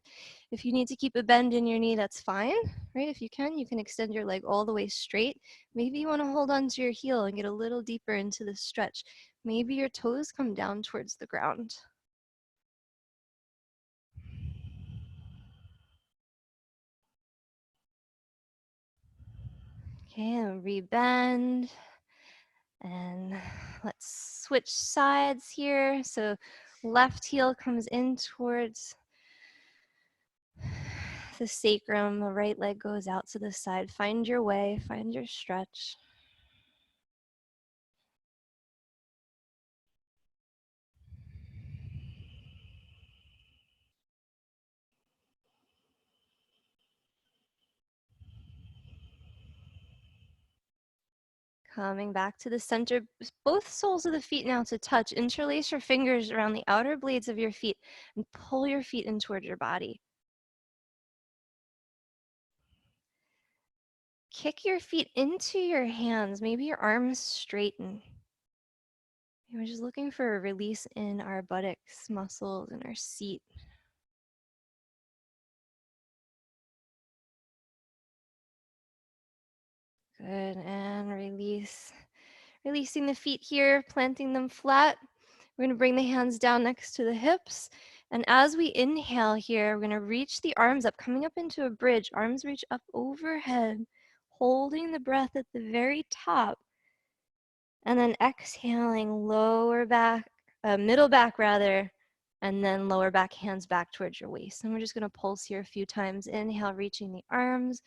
If you need to keep a bend in your knee, that's fine, right? If you can extend your leg all the way straight. Maybe you want to hold on to your heel and get a little deeper into the stretch. Maybe your toes come down towards the ground. Okay, and rebend. And let's switch sides here. So left heel comes in towards the sacrum, the right leg goes out to the side. Find your way, find your stretch. Coming back to the center, both soles of the feet now to touch. Interlace your fingers around the outer blades of your feet and pull your feet in towards your body. Kick your feet into your hands. Maybe your arms straighten. We're just looking for a release in our buttocks muscles and our seat. Good, and release. Releasing the feet here, planting them flat. We're gonna bring the hands down next to the hips. And as we inhale here, we're gonna reach the arms up, coming up into a bridge. Arms reach up overhead, holding the breath at the very top. And then exhaling, lower back, middle back rather, and then lower back, hands back towards your waist. And we're just gonna pulse here a few times. Inhale, reaching the arms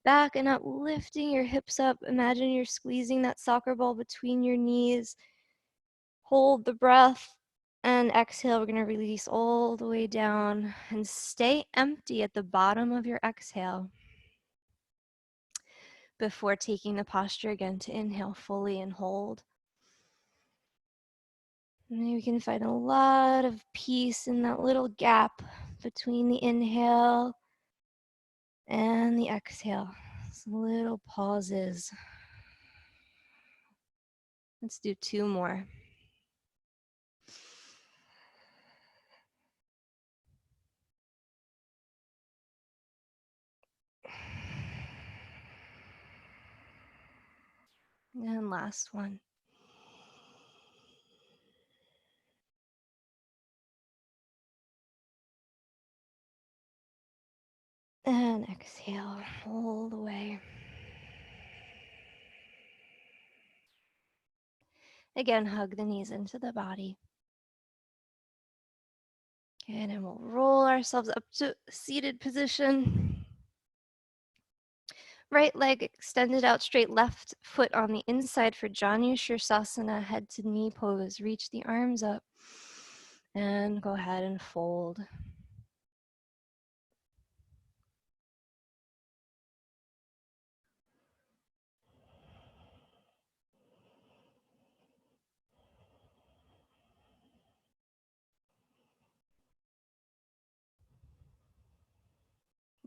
back and up, lifting your hips up. Imagine you're squeezing that soccer ball between your knees. Hold the breath and exhale. We're gonna release all the way down and stay empty at the bottom of your exhale before taking the posture again to inhale fully and hold. And we can find a lot of peace in that little gap between the inhale and the exhale. Some little pauses. Let's do 2 more. And last one. And exhale all the way. Again, hug the knees into the body. Good, and we'll roll ourselves up to seated position. Right leg extended out straight, left foot on the inside for Janu Shirsasana, head to knee pose. Reach the arms up and go ahead and fold.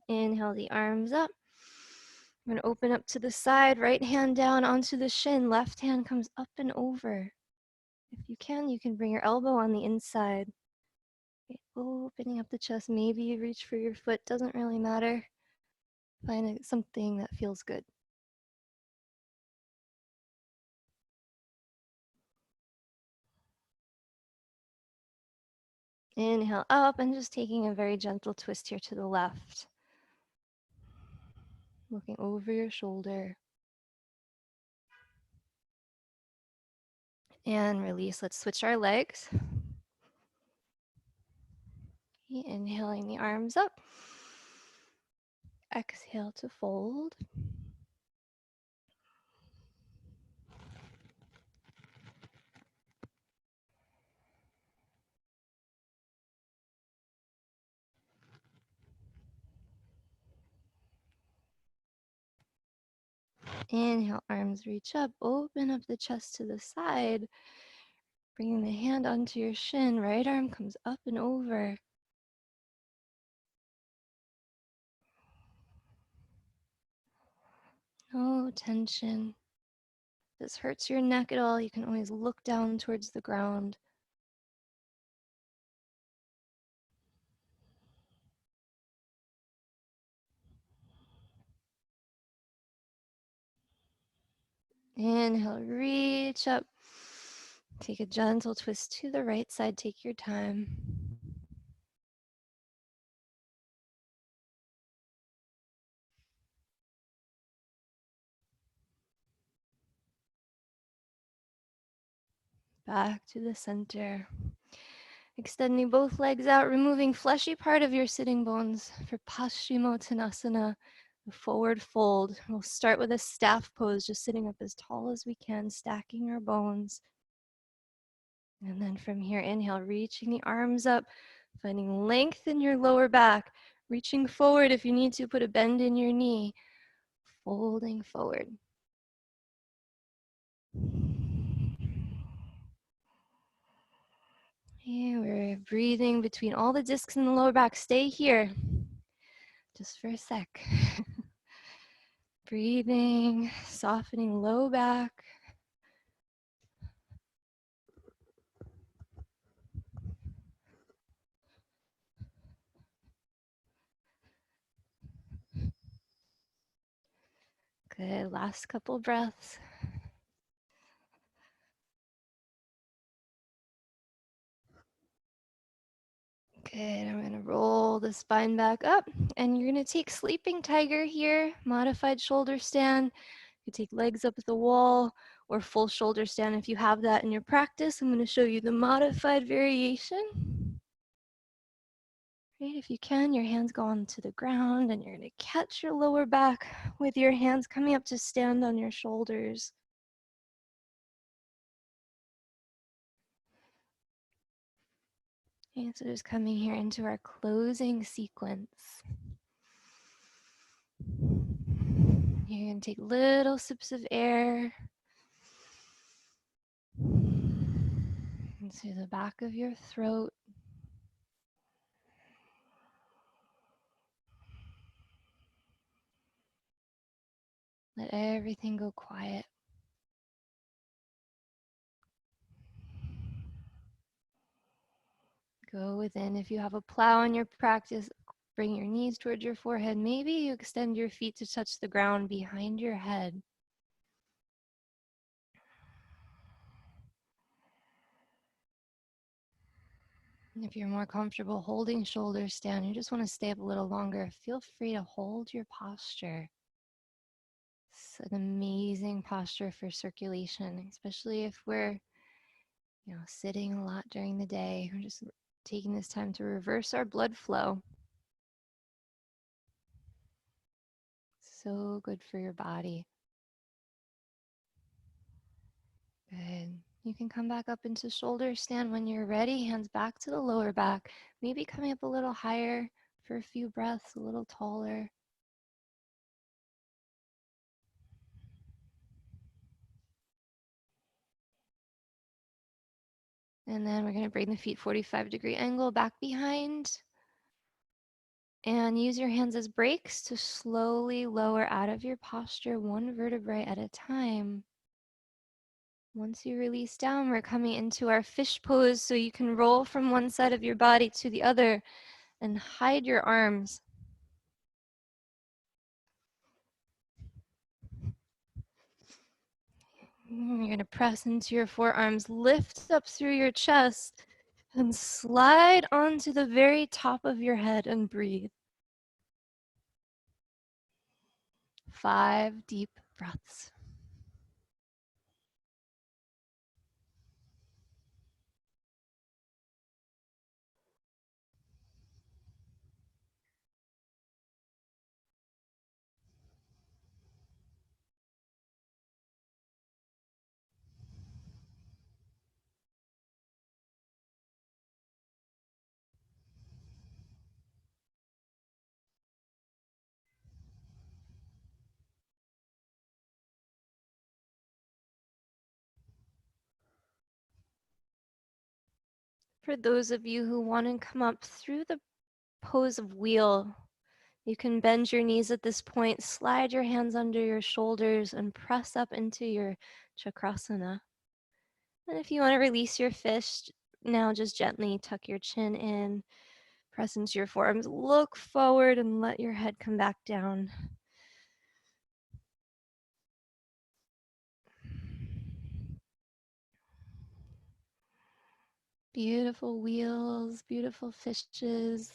Inhale the arms up. I'm going to open up to the side, right hand down onto the shin, left hand comes up and over. If you can bring your elbow on the inside. Opening up the chest, maybe you reach for your foot, doesn't really matter. Find something that feels good. Inhale up and just taking a very gentle twist here to the left. Looking over your shoulder. And release. Let's switch our legs. Inhaling the arms up. Exhale to fold. Inhale, arms reach up. Open up the chest to the side. Bringing the hand onto your shin. Right arm comes up and over. No tension. If this hurts your neck at all, you can always look down towards the ground. Inhale, reach up. Take a gentle twist to the right side. Take your time. Back to the center. Extending both legs out, removing fleshy part of your sitting bones for Paschimottanasana, the forward fold. We'll start with a staff pose, just sitting up as tall as we can, stacking our bones. And then from here, inhale, reaching the arms up, finding length in your lower back, reaching forward if you need to, put a bend in your knee, folding forward. Yeah, we're breathing between all the discs in the lower back. Stay here just for a sec. Breathing, softening low back. Good, last couple breaths. Good, I'm gonna roll the spine back up and you're gonna take sleeping tiger here, modified shoulder stand. You take legs up at the wall or full shoulder stand if you have that in your practice. I'm gonna show you the modified variation. Right, if you can, your hands go onto the ground and you're gonna catch your lower back with your hands coming up to stand on your shoulders. Okay, so just coming here into our closing sequence. You're gonna take little sips of air into the back of your throat. Let everything go quiet. Go within. If you have a plow in your practice, bring your knees towards your forehead. Maybe you extend your feet to touch the ground behind your head. If you're more comfortable holding shoulder stand, you just want to stay up a little longer, feel free to hold your posture. It's an amazing posture for circulation, especially if we're sitting a lot during the day. We're just taking this time to reverse our blood flow. So good for your body. Good. You can come back up into shoulder stand when you're ready. Hands back to the lower back. Maybe coming up a little higher for a few breaths, a little taller. And then we're going to bring the feet 45-degree angle back behind. And use your hands as brakes to slowly lower out of your posture, one vertebrae at a time. Once you release down, we're coming into our fish pose, so you can roll from one side of your body to the other and hide your arms. You're going to press into your forearms, lift up through your chest, and slide onto the very top of your head and breathe. 5 deep breaths. For those of you who want to come up through the pose of wheel, you can bend your knees at this point, slide your hands under your shoulders, and press up into your chakrasana. And if you want to release your fish, now just gently tuck your chin in, press into your forearms, look forward, and let your head come back down. Beautiful wheels, beautiful fishes.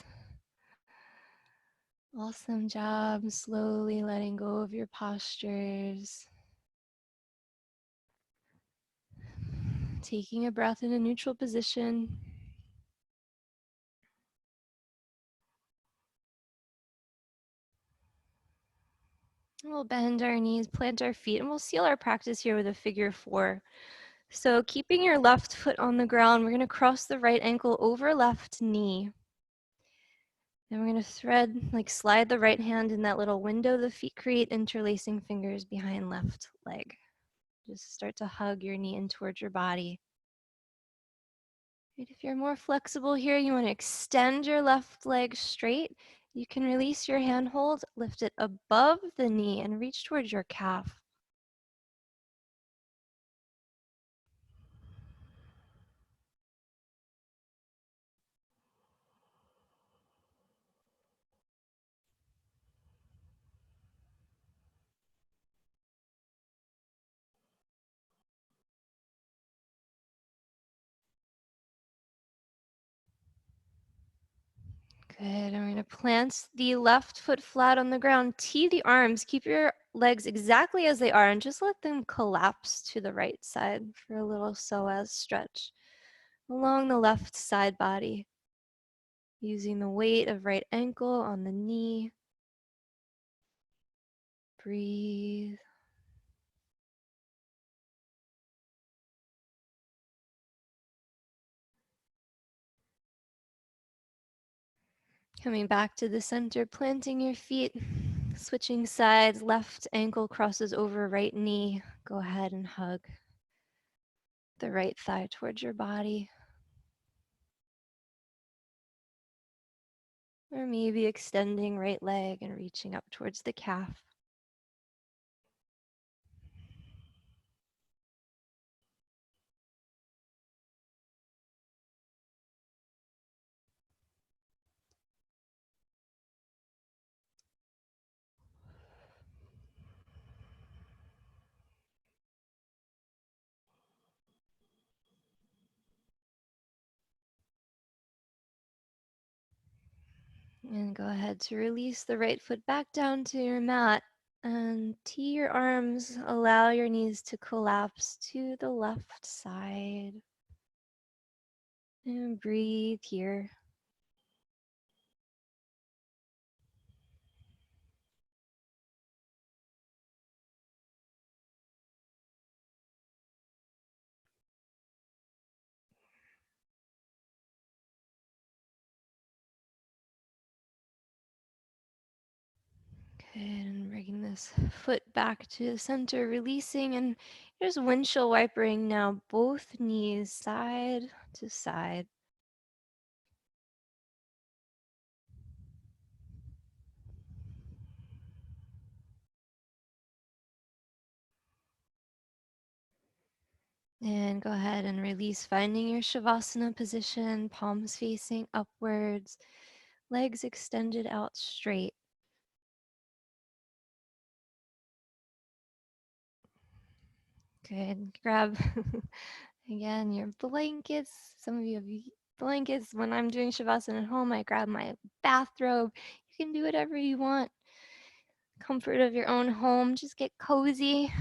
Awesome job, slowly letting go of your postures. taking a breath in a neutral position. We'll bend our knees, plant our feet, and we'll seal our practice here with a figure 4. So keeping your left foot on the ground, we're going to cross the right ankle over left knee. Then we're going to slide the right hand in that little window the feet create, interlacing fingers behind left leg. Just start to hug your knee in towards your body. If you're more flexible here, you want to extend your left leg straight. You can release your hand hold, lift it above the knee, and reach towards your calf. Good. I'm going to plant the left foot flat on the ground. Tee the arms. Keep your legs exactly as they are and just let them collapse to the right side for a little psoas stretch along the left side body. Using the weight of right ankle on the knee. Breathe. Coming back to the center, planting your feet, switching sides, left ankle crosses over right knee. Go ahead and hug the right thigh towards your body. Or maybe extending right leg and reaching up towards the calf. And go ahead to release the right foot back down to your mat and tee your arms. Allow your knees to collapse to the left side. And breathe here. Good, and bringing this foot back to the center, releasing, and just windshield wipering now, both knees side to side. And go ahead and release, finding your Shavasana position, palms facing upwards, legs extended out straight. Good. Grab, again, your blankets. Some of you have blankets. When I'm doing Shavasana at home, I grab my bathrobe. You can do whatever you want. Comfort of your own home. Just get cozy.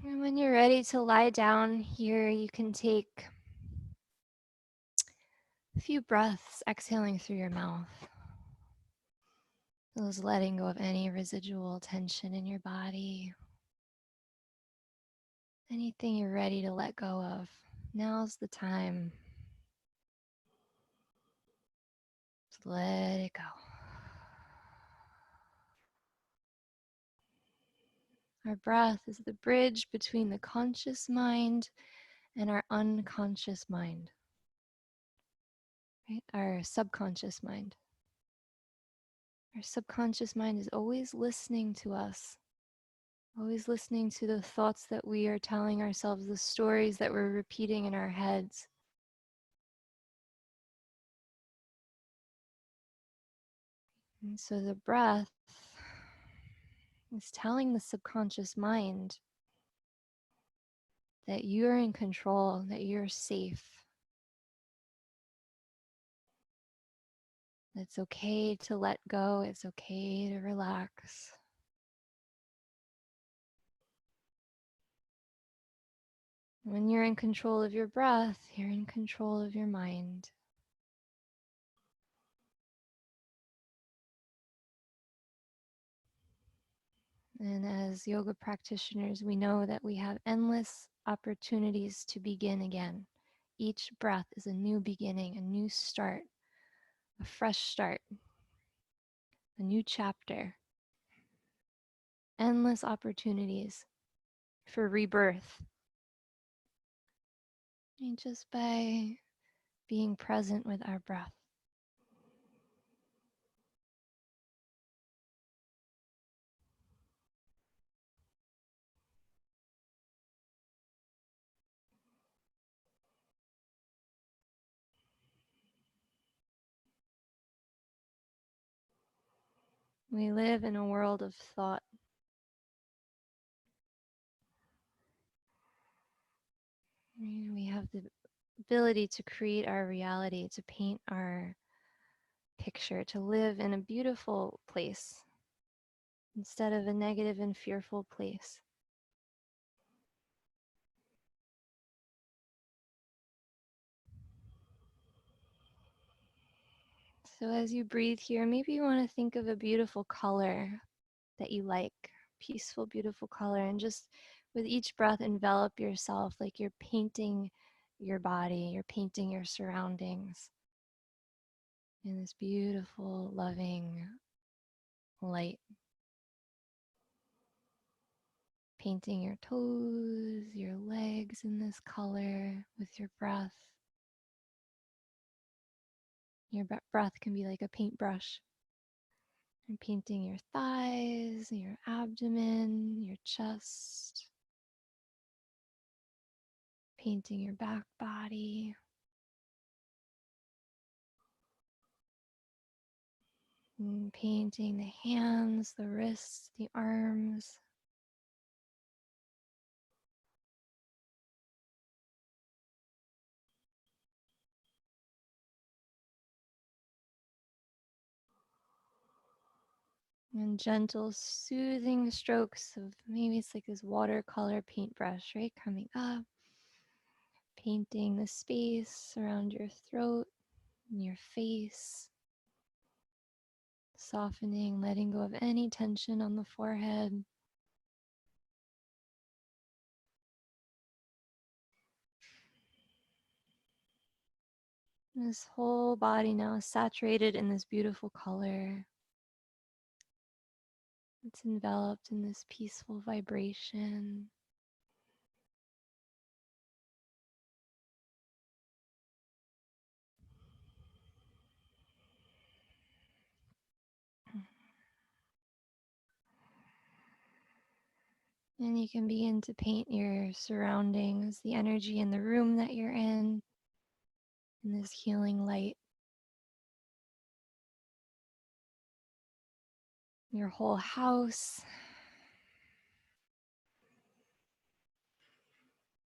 And when you're ready to lie down here, you can take a few breaths, exhaling through your mouth. Those letting go of any residual tension in your body. Anything you're ready to let go of. Now's the time. Just let it go. Our breath is the bridge between the conscious mind and our unconscious mind, right? Our subconscious mind. Our subconscious mind is always listening to us, always listening to the thoughts that we are telling ourselves, the stories that we're repeating in our heads. And so the breath is telling the subconscious mind that you're in control, that you're safe. It's okay to let go. It's okay to relax. When you're in control of your breath, you're in control of your mind. And as yoga practitioners, we know that we have endless opportunities to begin again. Each breath is a new beginning, a new start, a fresh start, a new chapter. Endless opportunities for rebirth. And just by being present with our breath. We live in a world of thought. We have the ability to create our reality, to paint our picture, to live in a beautiful place instead of a negative and fearful place. So as you breathe here, maybe you want to think of a beautiful color that you like, peaceful, beautiful color, and just with each breath, envelop yourself like you're painting your body, you're painting your surroundings in this beautiful, loving light. Painting your toes, your legs in this color with your breath. Your breath can be like a paintbrush. And painting your thighs, your abdomen, your chest. Painting your back body. And painting the hands, the wrists, the arms. And gentle, soothing strokes of maybe it's like this watercolor paintbrush, right? Coming up, painting the space around your throat and your face. Softening, letting go of any tension on the forehead. This whole body now is saturated in this beautiful color. It's enveloped in this peaceful vibration. And you can begin to paint your surroundings, the energy in the room that you're in this healing light. Your whole house,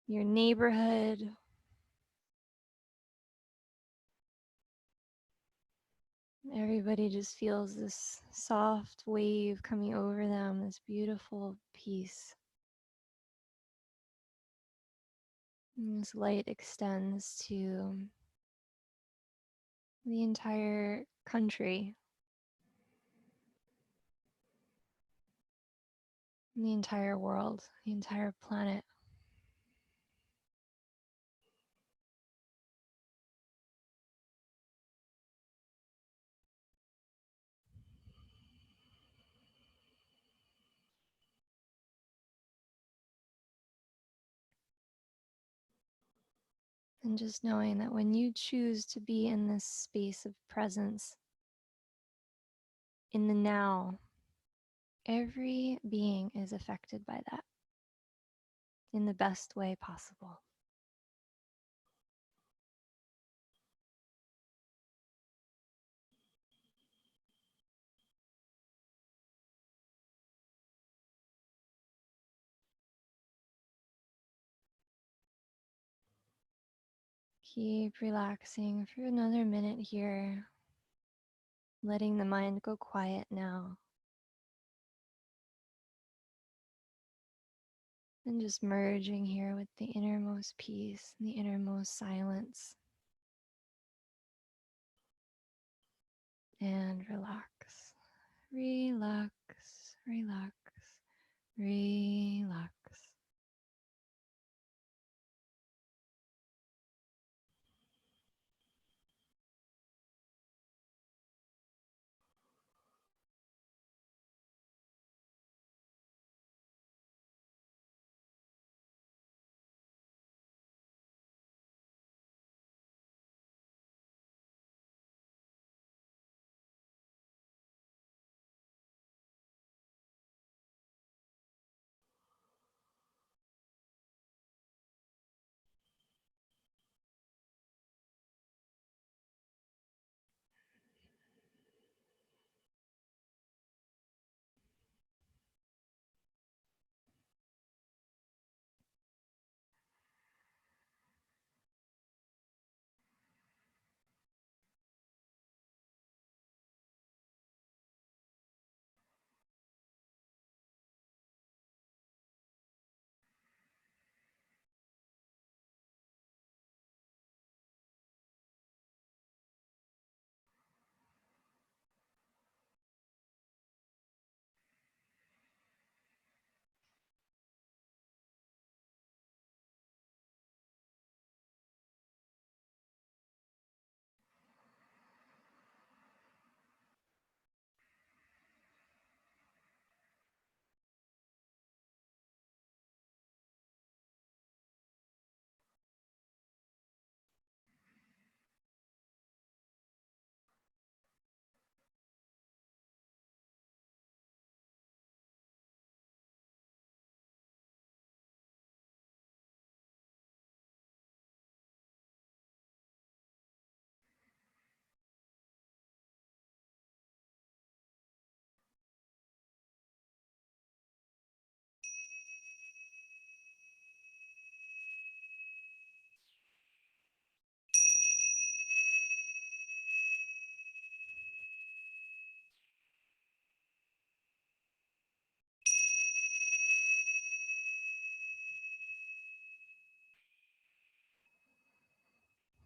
your neighborhood. Everybody just feels this soft wave coming over them, this beautiful peace. And this light extends to the entire country, the entire world, the entire planet. And just knowing that when you choose to be in this space of presence, in the now, every being is affected by that in the best way possible. Keep relaxing for another minute here, letting the mind go quiet now. And just merging here with the innermost peace and the innermost silence. And relax, relax, relax, relax.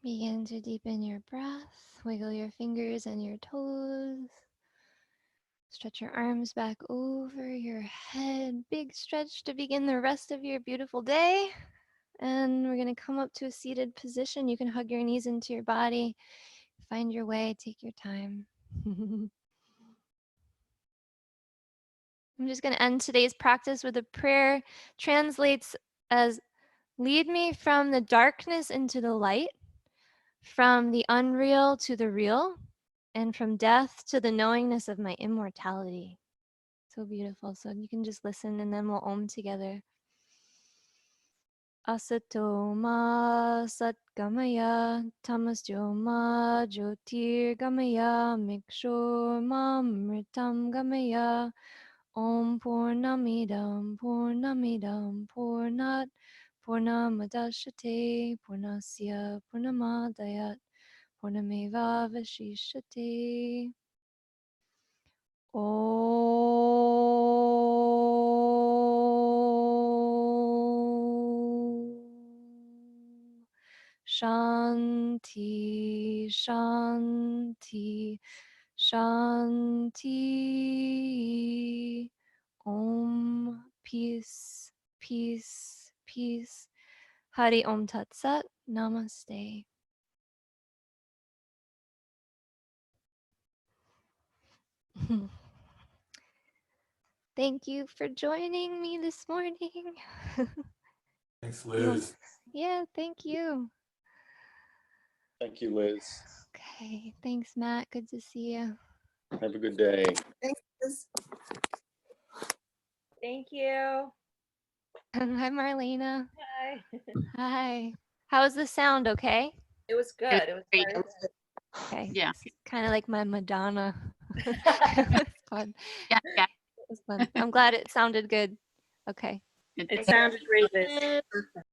Begin to deepen your breath. Wiggle your fingers and your toes. Stretch your arms back over your head. Big stretch to begin the rest of your beautiful day. And we're going to come up to a seated position. You can hug your knees into your body. Find your way. Take your time. I'm just going to end today's practice with a prayer. Translates as, lead me from the darkness into the light, from the unreal to the real, and from death to the knowingness of my immortality. So beautiful. So you can just listen and then we'll om together. Asato ma satgamaya, tamasyo ma jyotirgamaya, mikshor ma mritam gamaya, om purnamidam purnamidam purnat purnamadashate purnasya purnamadayat purnameva vashishate. Om Shanti, Shanti, Shanti. Om peace, peace, peace. Hari Om Tat Sat. Namaste. Thank you for joining me this morning. Thanks, Liz. Yeah, thank you. Thank you, Liz. Okay, thanks, Matt. Good to see you. Have a good day. Thanks, Liz. Thank you. Hi, Marlena. Hi. Hi. How was the sound? Okay. It was good. It was Great. very good. Okay. Yeah. Kind of like my Madonna. It was fun. Yeah. It was fun. I'm glad it sounded good. Okay. It sounded great, Liz.